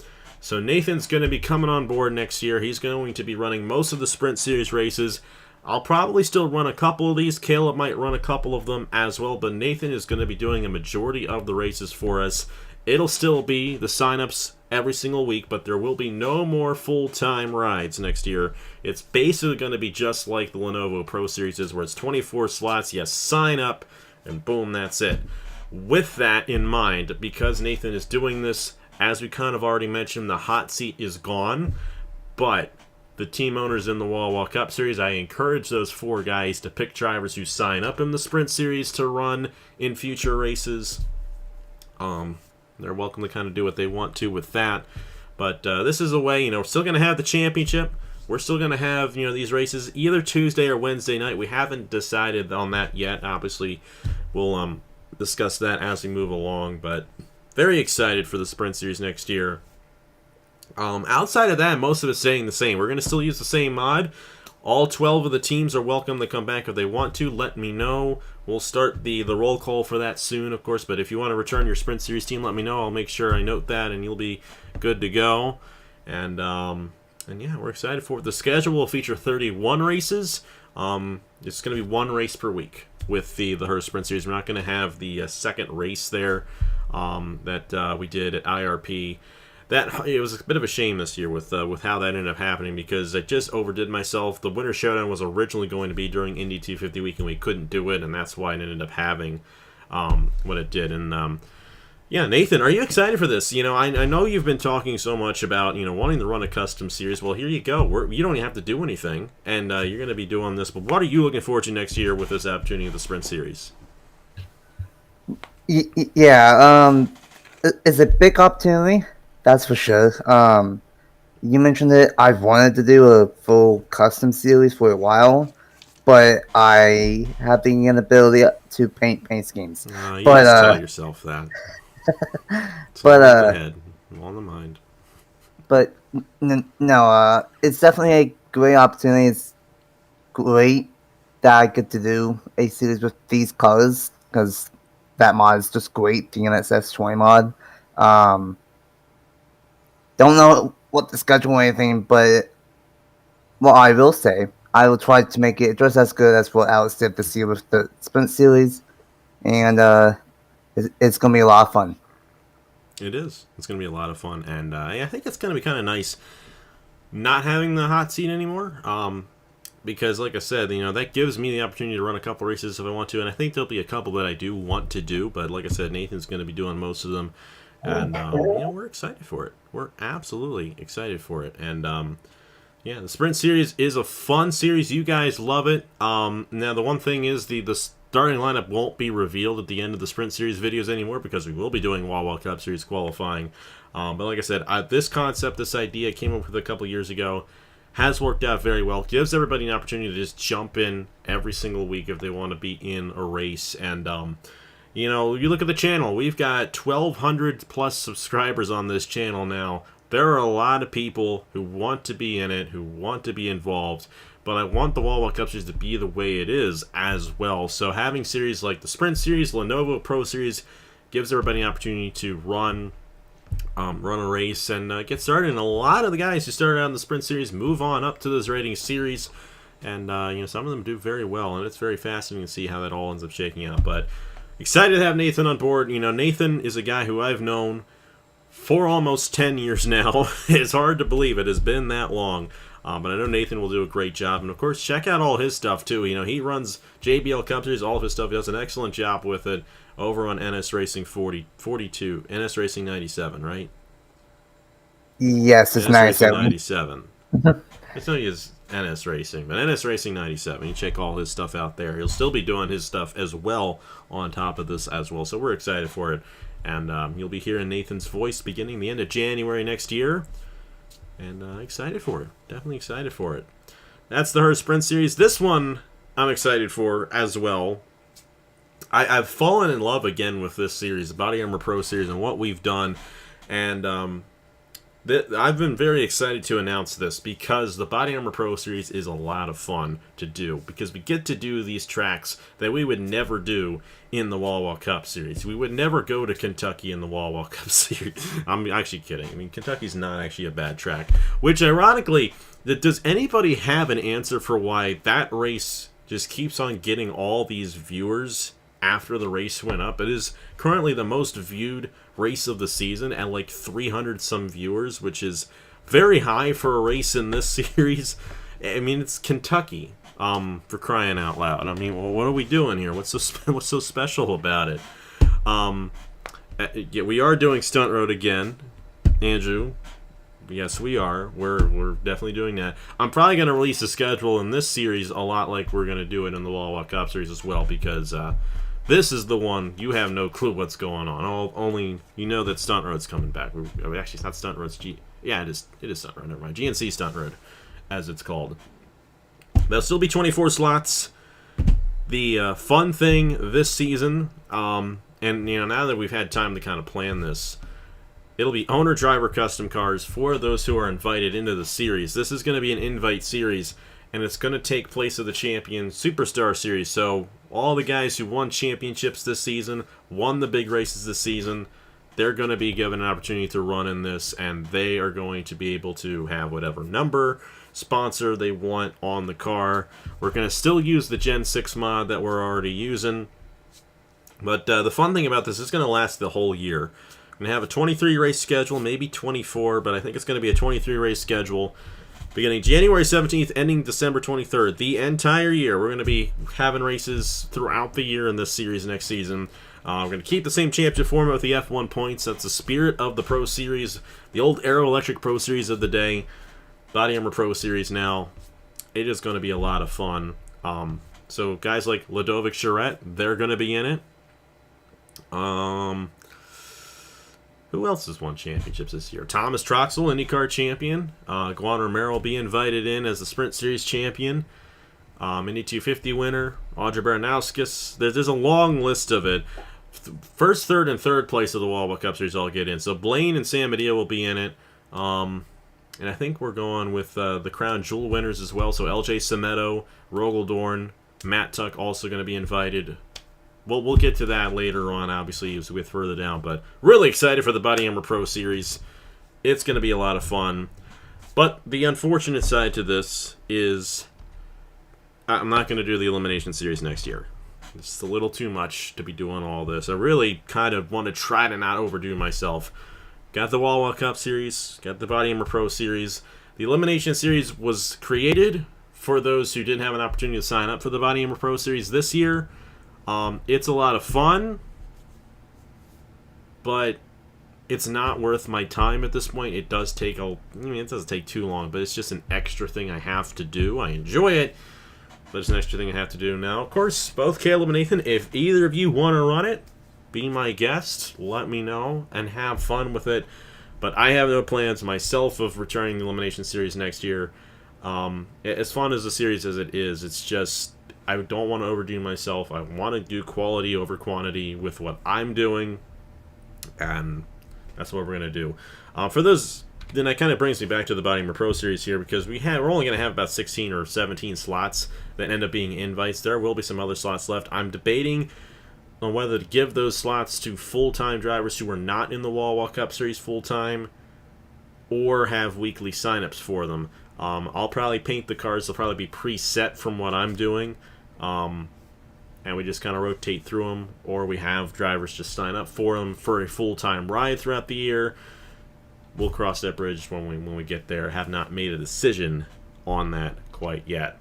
So Nathan's going to be coming on board next year. He's going to be running most of the Sprint Series races. I'll probably still run a couple of these. Caleb might run a couple of them as well, but Nathan is going to be doing a majority of the races for us. It'll still be the signups every single week, but there will be no more full-time rides next year. It's basically going to be just like the Lenovo Pro Series is, where it's 24 slots, you sign up, and boom, that's it. With that in mind, because Nathan is doing this, as we kind of already mentioned, the hot seat is gone, but the team owners in the Wawa Cup Series, I encourage those 4 guys to pick drivers who sign up in the Sprint Series to run in future races. They're welcome to kind of do what they want to with that. But this is a way, we're still going to have the championship. We're still going to have, these races either Tuesday or Wednesday night. We haven't decided on that yet. Obviously, we'll discuss that as we move along. But very excited for the Sprint Series next year. Outside of that, most of it's staying the same. We're going to still use the same mod. All 12 of the teams are welcome to come back if they want to. Let me know. We'll start the roll call for that soon, of course. But if you want to return your Sprint Series team, let me know. I'll make sure I note that, and you'll be good to go. And yeah, we're excited for it. The schedule will feature 31 races. It's going to be 1 race per week with the Her Sprint Series. We're not going to have the second race there that we did at IRP. It was a bit of a shame this year with how that ended up happening, because I just overdid myself. The Winter Showdown was originally going to be during Indy 250 week, and we couldn't do it, and that's why it ended up having what it did. And yeah, Nathan, are you excited for this? I know you've been talking so much about wanting to run a custom series. Well, here you go. You don't even have to do anything, and you're going to be doing this. But what are you looking forward to next year with this opportunity of the Sprint Series? Yeah, it's a big opportunity. That's for sure. You mentioned it. I've wanted to do a full custom series for a while, but I have the inability to paint schemes. You just tell yourself that. But on the mind. But no, it's definitely a great opportunity. It's great that I get to do a series with these colors, because that mod is just great. The NSS 20 mod. Don't know what the schedule or anything, but what I will say, I will try to make it just as good as what Alex did this year with the Sprint Series, and it's going to be a lot of fun. It is. It's going to be a lot of fun, and I think it's going to be kind of nice not having the hot seat anymore, because like I said, that gives me the opportunity to run a couple races if I want to, and I think there'll be a couple that I do want to do, but like I said, Nathan's going to be doing most of them. And, we're excited for it. We're absolutely excited for it. And, yeah, the Sprint Series is a fun series. You guys love it. Now, the one thing is the starting lineup won't be revealed at the end of the Sprint Series videos anymore, because we will be doing Wawa Cup Series qualifying. But like I said, this concept, this idea I came up with a couple years ago, has worked out very well. Gives everybody an opportunity to just jump in every single week if they want to be in a race. And, you look at the channel, we've got 1,200 plus subscribers on this channel now. There are a lot of people who want to be in it, who want to be involved, but I want the Wawa Cup Series to be the way it is as well. So having series like the Sprint Series, Lenovo Pro Series, gives everybody an opportunity to run a race and get started. And a lot of the guys who started out in the Sprint Series move on up to those rating series, and some of them do very well, and it's very fascinating to see how that all ends up shaking out. But excited to have Nathan on board. Nathan is a guy who I've known for almost 10 years now. It's hard to believe it has been that long. But I know Nathan will do a great job. And, of course, check out all his stuff, too. He runs JBL Cup Series, all of his stuff. He does an excellent job with it over on NS Racing 42, NS Racing 97, right? Yes, it's NS Racing 97. 97. It's not his NS Racing, but NS Racing 97. You check all his stuff out there. He'll still be doing his stuff as well on top of this as well. So we're excited for it. And you'll be hearing Nathan's voice beginning the end of January next year. And excited for it. Definitely excited for it. That's the Her Sprint Series. This one I'm excited for as well. I've fallen in love again with this series, the Body Armor Pro Series, and what we've done. And I've been very excited to announce this because the Body Armor Pro Series is a lot of fun to do, because we get to do these tracks that we would never do in the Wawa Cup Series. We would never go to Kentucky in the Wawa Cup Series. I'm actually kidding. I mean, Kentucky's not actually a bad track. Which, ironically, does anybody have an answer for why that race just keeps on getting all these viewers after the race went up? It is currently the most viewed race of the season at like 300 some viewers, which is very high for a race in this series. I mean, it's Kentucky, for crying out loud. I mean, well, what are we doing here? What's so special about it? Yeah, we are doing Stunt Road again, Andrew. Yes, we are. We're definitely doing that. I'm probably going to release a schedule in this series a lot like we're going to do it in the Wawa Cup Series as well, because this is the one you have no clue what's going on. Only you know that Stunt Road's coming back. Actually, it's not Stunt Road. Yeah, it is Stunt Road. Never mind. GNC Stunt Road, as it's called. There'll still be 24 slots. The fun thing this season, and now that we've had time to kind of plan this, it'll be owner-driver custom cars for those who are invited into the series. This is going to be an invite series, and it's going to take place of the Champion Superstar Series. So all the guys who won championships this season, won the big races this season, they're going to be given an opportunity to run in this, and they are going to be able to have whatever number sponsor they want on the car. We're going to still use the Gen 6 mod that we're already using, but the fun thing about this is going to last the whole year. We're going to have a 23 race schedule, maybe 24, but I think it's going to be a 23 race schedule, beginning January 17th, ending December 23rd. The entire year, we're going to be having races throughout the year in this series next season. We're going to keep the same championship format with the F1 points. That's the spirit of the Pro Series, the old Aero Electric Pro Series of the day. Body Armor Pro Series now. It is going to be a lot of fun. So guys like Ludovic Charette, they're going to be in it. Who else has won championships this year? Thomas Troxel, IndyCar champion. Juan Romero will be invited in as the Sprint Series champion. Indy 250 winner. Audrey Baranowskis. There's a long list of it. First, third, and third place of the Wawa Cup Series all get in. So Blaine and Sam Medea will be in it. And I think we're going with the Crown Jewel winners as well. So LJ Semedo, Rogel Matt Tuck also going to be invited. We'll get to that later on, obviously, as we get further down. But really excited for the Body Armor Pro Series. It's going to be a lot of fun. But the unfortunate side to this is I'm not going to do the Elimination Series next year. It's a little too much to be doing all this. I really kind of want to try to not overdo myself. Got the Wawa Cup Series, got the Body Armor Pro Series. The Elimination Series was created for those who didn't have an opportunity to sign up for the Body Armor Pro Series this year. It's a lot of fun, but it's not worth my time at this point. It does take it doesn't take too long, but it's just an extra thing I have to do. I enjoy it, but it's an extra thing I have to do. Now, of course, both Caleb and Nathan, if either of you want to run it, be my guest, let me know, and have fun with it. But I have no plans myself of returning the Elimination Series next year. As fun as the series as it is, it's just I don't want to overdo myself. I want to do quality over quantity with what I'm doing, and that's what we're going to do. For those then that kind of brings me back to the Bodymer Pro Series here, because we're only going to have about 16 or 17 slots that end up being invites. There will be some other slots left. I'm debating on whether to give those slots to full-time drivers who are not in the Wawa Cup Series full-time, or have weekly signups for them. I'll probably paint the cars. They'll probably be preset from what I'm doing, and we just kind of rotate through them, or we have drivers just sign up for them for a full-time ride throughout the year. We'll cross that bridge when we get there. Have not made a decision on that quite yet.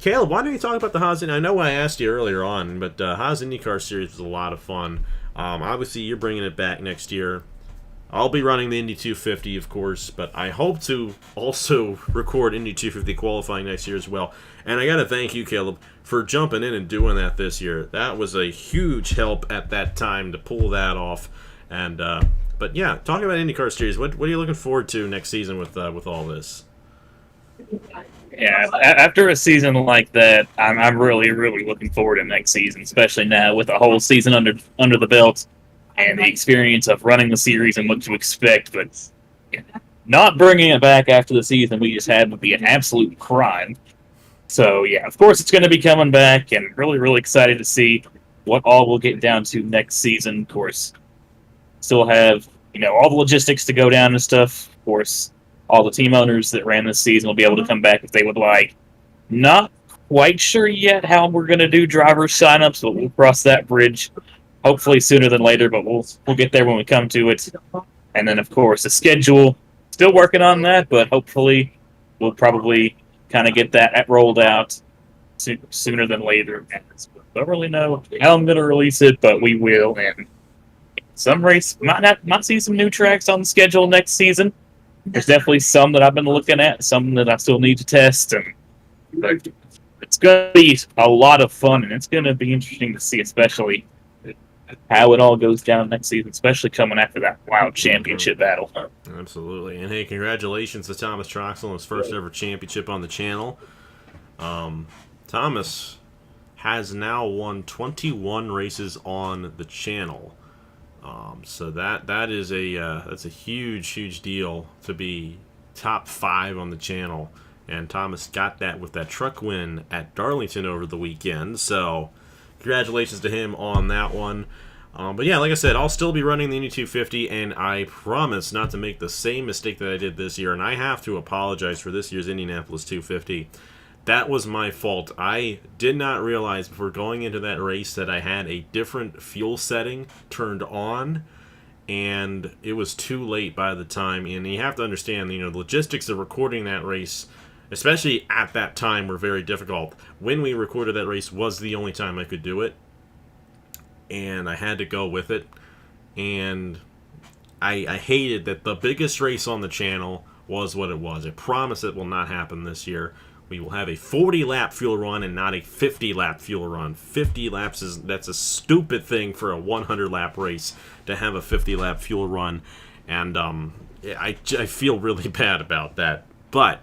Caleb, why don't you talk about the Haas? I know I asked you earlier on, but Haas IndyCar Series was a lot of fun. Obviously, you're bringing it back next year. I'll be running the Indy 250, of course, but I hope to also record Indy 250 qualifying next year as well. And I got to thank you, Caleb, for jumping in and doing that this year. That was a huge help at that time to pull that off. And but yeah, talking about IndyCar Series, what are you looking forward to next season with all this? Yeah, after a season like that, I'm really, really looking forward to next season, especially now with a whole season under the belt and the experience of running the series and what to expect. But not bringing it back after the season we just had would be an absolute crime. So yeah, of course it's going to be coming back, and really, really excited to see what all we'll get down to next season. Of course, still have all the logistics to go down and stuff. Of course, all the team owners that ran this season will be able to come back if they would like. Not quite sure yet how we're going to do driver signups, but we'll cross that bridge hopefully sooner than later. But we'll get there when we come to it. And then, of course, the schedule. Still working on that, but hopefully we'll probably kind of get that rolled out sooner than later. Don't really know how I'm going to release it, but we will. And some race might see some new tracks on the schedule next season. There's definitely some that I've been looking at, some that I still need to test, and it's going to be a lot of fun, and it's going to be interesting to see, especially how it all goes down next season, especially coming after that wild championship battle. Absolutely. And hey, congratulations to Thomas Troxel on his first ever championship on the channel. Thomas has now won 21 races on the channel. So that is that's a huge deal to be top 5 on the channel, and Thomas got that with that truck win at Darlington over the weekend. So congratulations to him on that one. But yeah, like I said, I'll still be running the Indy 250, and I promise not to make the same mistake that I did this year. And I have to apologize for this year's Indianapolis 250. That was my fault. I did not realize before going into that race that I had a different fuel setting turned on, and it was too late by the time. And you have to understand, the logistics of recording that race, especially at that time, were very difficult. When we recorded that race was the only time I could do it, and I had to go with it. And I hated that the biggest race on the channel was what it was. I promise it will not happen this year. We will have a 40-lap fuel run and not a 50-lap fuel run. 50 laps that's a stupid thing for a 100-lap race, to have a 50-lap fuel run, and I feel really bad about that. But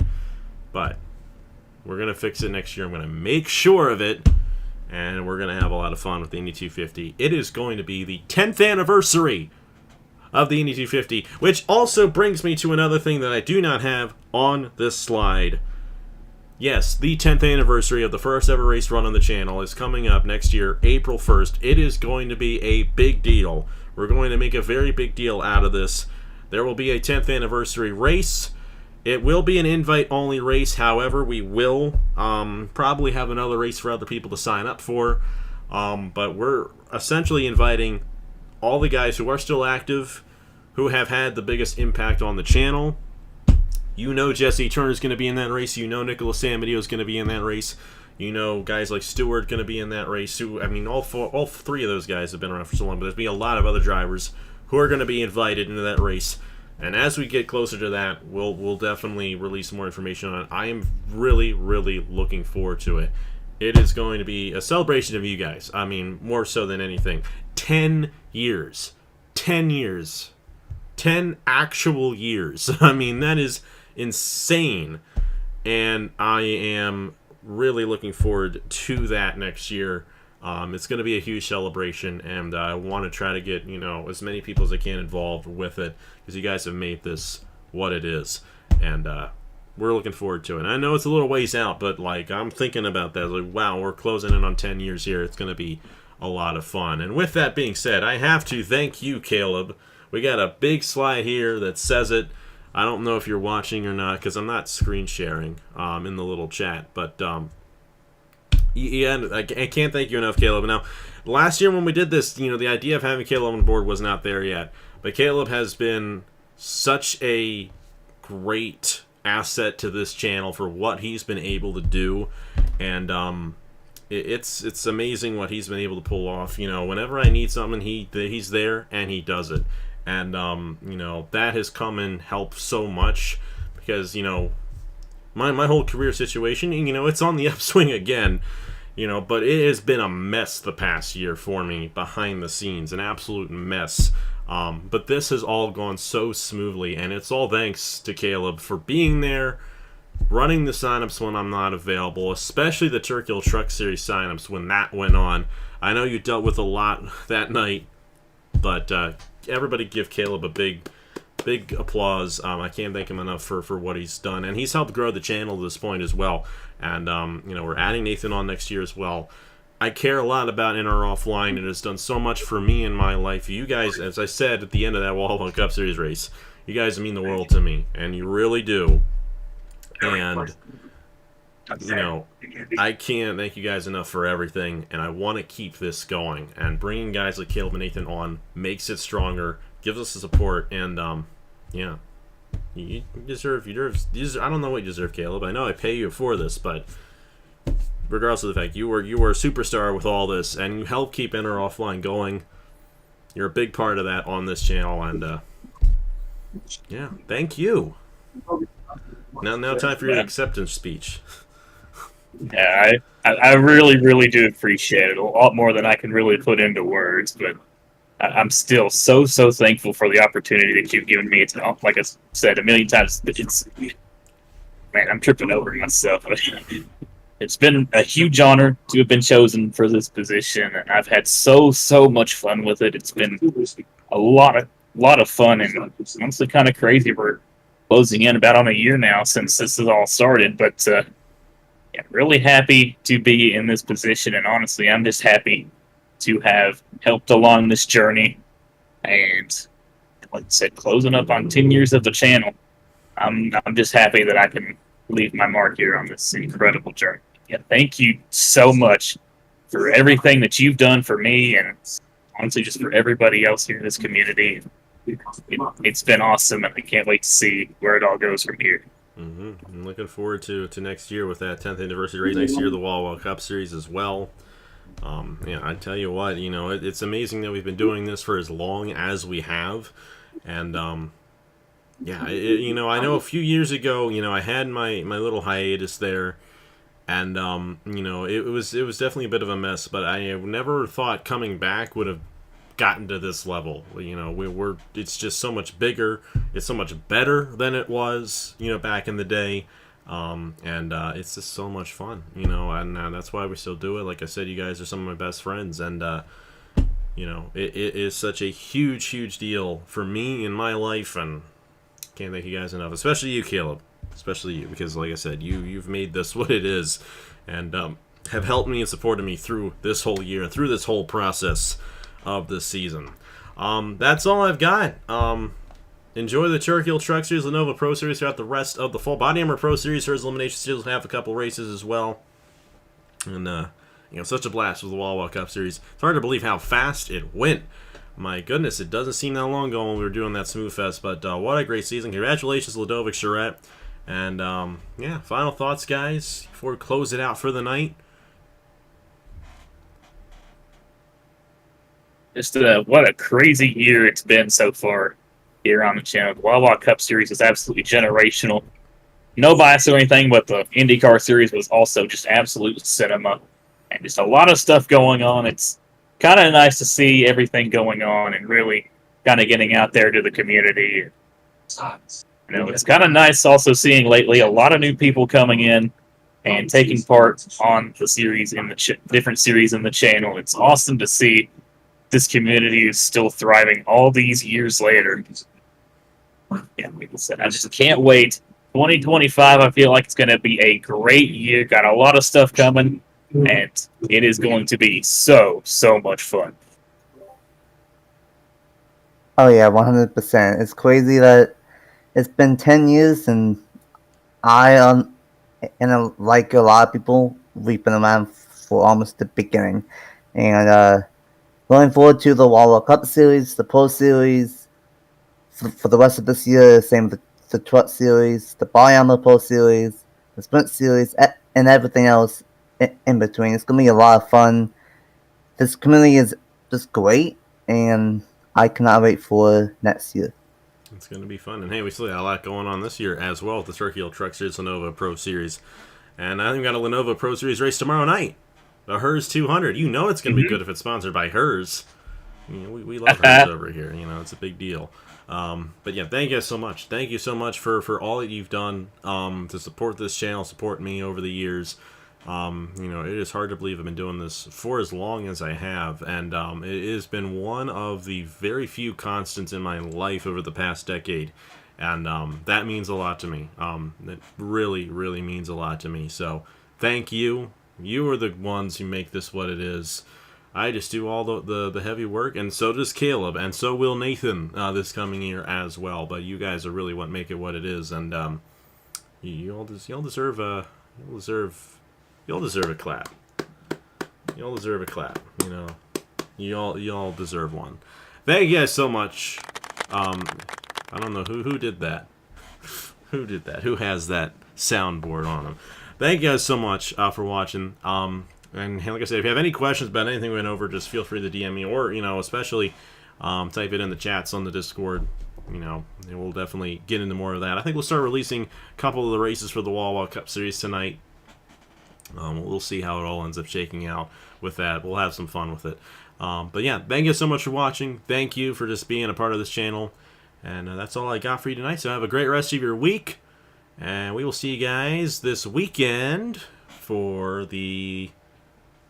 we're gonna fix it next year. I'm gonna make sure of it, and we're gonna have a lot of fun with the Indy 250. It is going to be the 10th anniversary of the Indy 250, which also brings me to another thing that I do not have on this slide. Yes, the 10th anniversary of the first ever race run on the channel is coming up next year, April 1st. It is going to be a big deal. We're going to make a very big deal out of this. There will be a 10th anniversary race. It will be an invite-only race. However, we will probably have another race for other people to sign up for. But we're essentially inviting all the guys who are still active, who have had the biggest impact on the channel. Jesse Turner's going to be in that race. Nicholas Samadio is going to be in that race. Guys like Stewart going to be in that race. All three of those guys have been around for so long, but there's going to be a lot of other drivers who are going to be invited into that race. And as we get closer to that, we'll definitely release more information on it. I am really, really looking forward to it. It is going to be a celebration of you guys. I mean, more so than anything. 10 years. 10 years. 10 actual years. I mean, that is insane, and I am really looking forward to that next year. It's going to be a huge celebration, and I want to try to get as many people as I can involved with it, because you guys have made this what it is. And we're looking forward to it. And I know it's a little ways out, but like I'm thinking about that. Like, wow, we're closing in on 10 years here. It's going to be a lot of fun. And with that being said, I have to thank you, Caleb. We got a big slide here that says it. I don't know if you're watching or not because I'm not screen sharing in the little chat. But yeah, I can't thank you enough, Caleb. Now, last year when we did this, the idea of having Caleb on board was not there yet. But Caleb has been such a great asset to this channel for what he's been able to do. And it's amazing what he's been able to pull off. Whenever I need something, he's there and he does it. And that has come and helped so much because my whole career situation, it's on the upswing again. But it has been a mess the past year for me behind the scenes, an absolute mess. But this has all gone so smoothly, and it's all thanks to Caleb for being there, running the signups when I'm not available, especially the Turkey Hill Truck Series signups when that went on. I know you dealt with a lot that night, but everybody give Caleb a big applause. I can't thank him enough for what he's done, and he's helped grow the channel to this point as well. And we're adding Nathan on next year as well. I care a lot about In or Offline. It has done so much for me in my life. You guys, as I said at the end of that Wawa Cup Series race, you guys mean the world to me, and you really do. And I can't thank you guys enough for everything, and I want to keep this going. And bringing guys like Caleb and Nathan on makes it stronger, gives us the support, and yeah, you deserve. I don't know what you deserve, Caleb. I know I pay you for this, but regardless of the fact you were a superstar with all this, and you helped keep In or Offline going. You're a big part of that on this channel, and yeah, thank you. Now time for your acceptance speech. Yeah, I really, really do appreciate it a lot more than I can really put into words, but I'm still so thankful for the opportunity that you've given me. It's, like I said a million times, man, I'm tripping over myself. It's been a huge honor to have been chosen for this position, and I've had so much fun with it. It's been a lot of fun, and honestly kind of crazy. We're closing in about on a year now since this has all started, but yeah, really happy to be in this position, and honestly, I'm just happy to have helped along this journey. And like I said, closing up on 10 years of the channel, I'm just happy that I can leave my mark here on this incredible journey. Yeah, thank you so much for everything that you've done for me, and honestly, just for everybody else here in this community. It's been awesome, and I can't wait to see where it all goes from here. Mm-hmm. I'm looking forward to next year with that 10th anniversary race. Next year, the Wawa Cup Series as well. Yeah, I tell you what, it's amazing that we've been doing this for as long as we have, and yeah, I know a few years ago, I had my little hiatus there, and it was definitely a bit of a mess, but I never thought coming back would have gotten to this level. It's just so much bigger, it's so much better than it was, back in the day. And it's just so much fun, and that's why we still do it. Like I said, you guys are some of my best friends, and it is such a huge deal for me in my life, and can't thank you guys enough, especially you, Caleb, especially you, because like I said, you've made this what it is, and have helped me and supported me through this whole year and through this whole process of this season. That's all I've got. Enjoy the Turkey Hill Truck Series, Lenovo Pro Series throughout the rest of the fall. Body Armor Pro Series, Hers Elimination Series will have a couple races as well. And, such a blast with the Wawa Cup Series. It's hard to believe how fast it went. My goodness, it doesn't seem that long ago when we were doing that Smooth Fest, but what a great season. Congratulations, Ludovic Charette. And, yeah, final thoughts, guys, before we close it out for the night. Just what a crazy year it's been so far here on the channel. The Wawa Cup Series is absolutely generational. No bias or anything, but the IndyCar Series was also just absolute cinema. And just a lot of stuff going on. It's kind of nice to see everything going on and really kind of getting out there to the community. It's kind of nice also seeing lately a lot of new people coming in and taking part on the series in the different series in the channel. It's awesome to see this community is still thriving all these years later. Yeah, like I said, I just can't wait. 2025, I feel like it's going to be a great year. Got a lot of stuff coming, and it is going to be so much fun. Oh yeah, 100%. It's crazy that it's been 10 years, and I like a lot of people, we've been around for almost the beginning, and looking forward to the Wawa Cup Series, the Pro Series, for the rest of this year. Same with the Truck Series, the Bayama Pro Series, the Sprint Series, and everything else in between. It's gonna be a lot of fun. This community is just great, and I cannot wait for next year. It's going to be fun. And hey, we still got a lot going on this year as well with the Turkey Hill Truck Series Lenovo Pro Series. And I think we got a Lenovo Pro Series race tomorrow night. The Hers 200. You know it's going to be good if it's sponsored by Hers. You know, we love Hers over here. You know, it's a big deal. But yeah, thank you guys so much. Thank you so much for all that you've done to support this channel, support me over the years. You know, it is hard to believe I've been doing this for as long as I have, and it has been one of the very few constants in my life over the past decade, and that means a lot to me. It really, really means a lot to me. So, thank you. You are the ones who make this what it is. I just do all the heavy work, and so does Caleb, and so will Nathan this coming year as well. But you guys are really what make it what it is, and you all deserve a clap. You all deserve a clap. You know, you all deserve one. Thank you guys so much. I don't know who did that. Who did that? Who has that soundboard on them? Thank you guys so much for watching. And like I said, if you have any questions about anything we went over, just feel free to DM me, or especially type it in the chats on the Discord. You know, and we'll definitely get into more of that. I think we'll start releasing a couple of the races for the Wawa Cup Series tonight. We'll see how it all ends up shaking out with that. We'll have some fun with it. But yeah, thank you so much for watching. Thank you for just being a part of this channel. And that's all I got for you tonight. So have a great rest of your week. And we will see you guys this weekend for the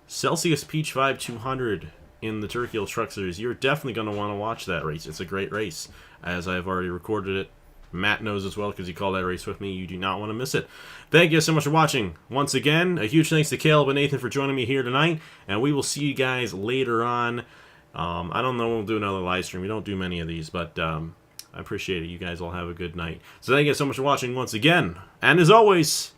Celsius Peach Vibe 200 in the Turkey Hill Truck Series. You're definitely going to want to watch that race. It's a great race, as I've already recorded it. Matt knows as well because he called that race with me. You do not want to miss it. Thank you so much for watching. Once again, a huge thanks to Caleb and Nathan for joining me here tonight, and we will see you guys later on. I don't know when we'll do another live stream. We don't do many of these, but I appreciate it. You guys all have a good night. So thank you so much for watching once again, and as always,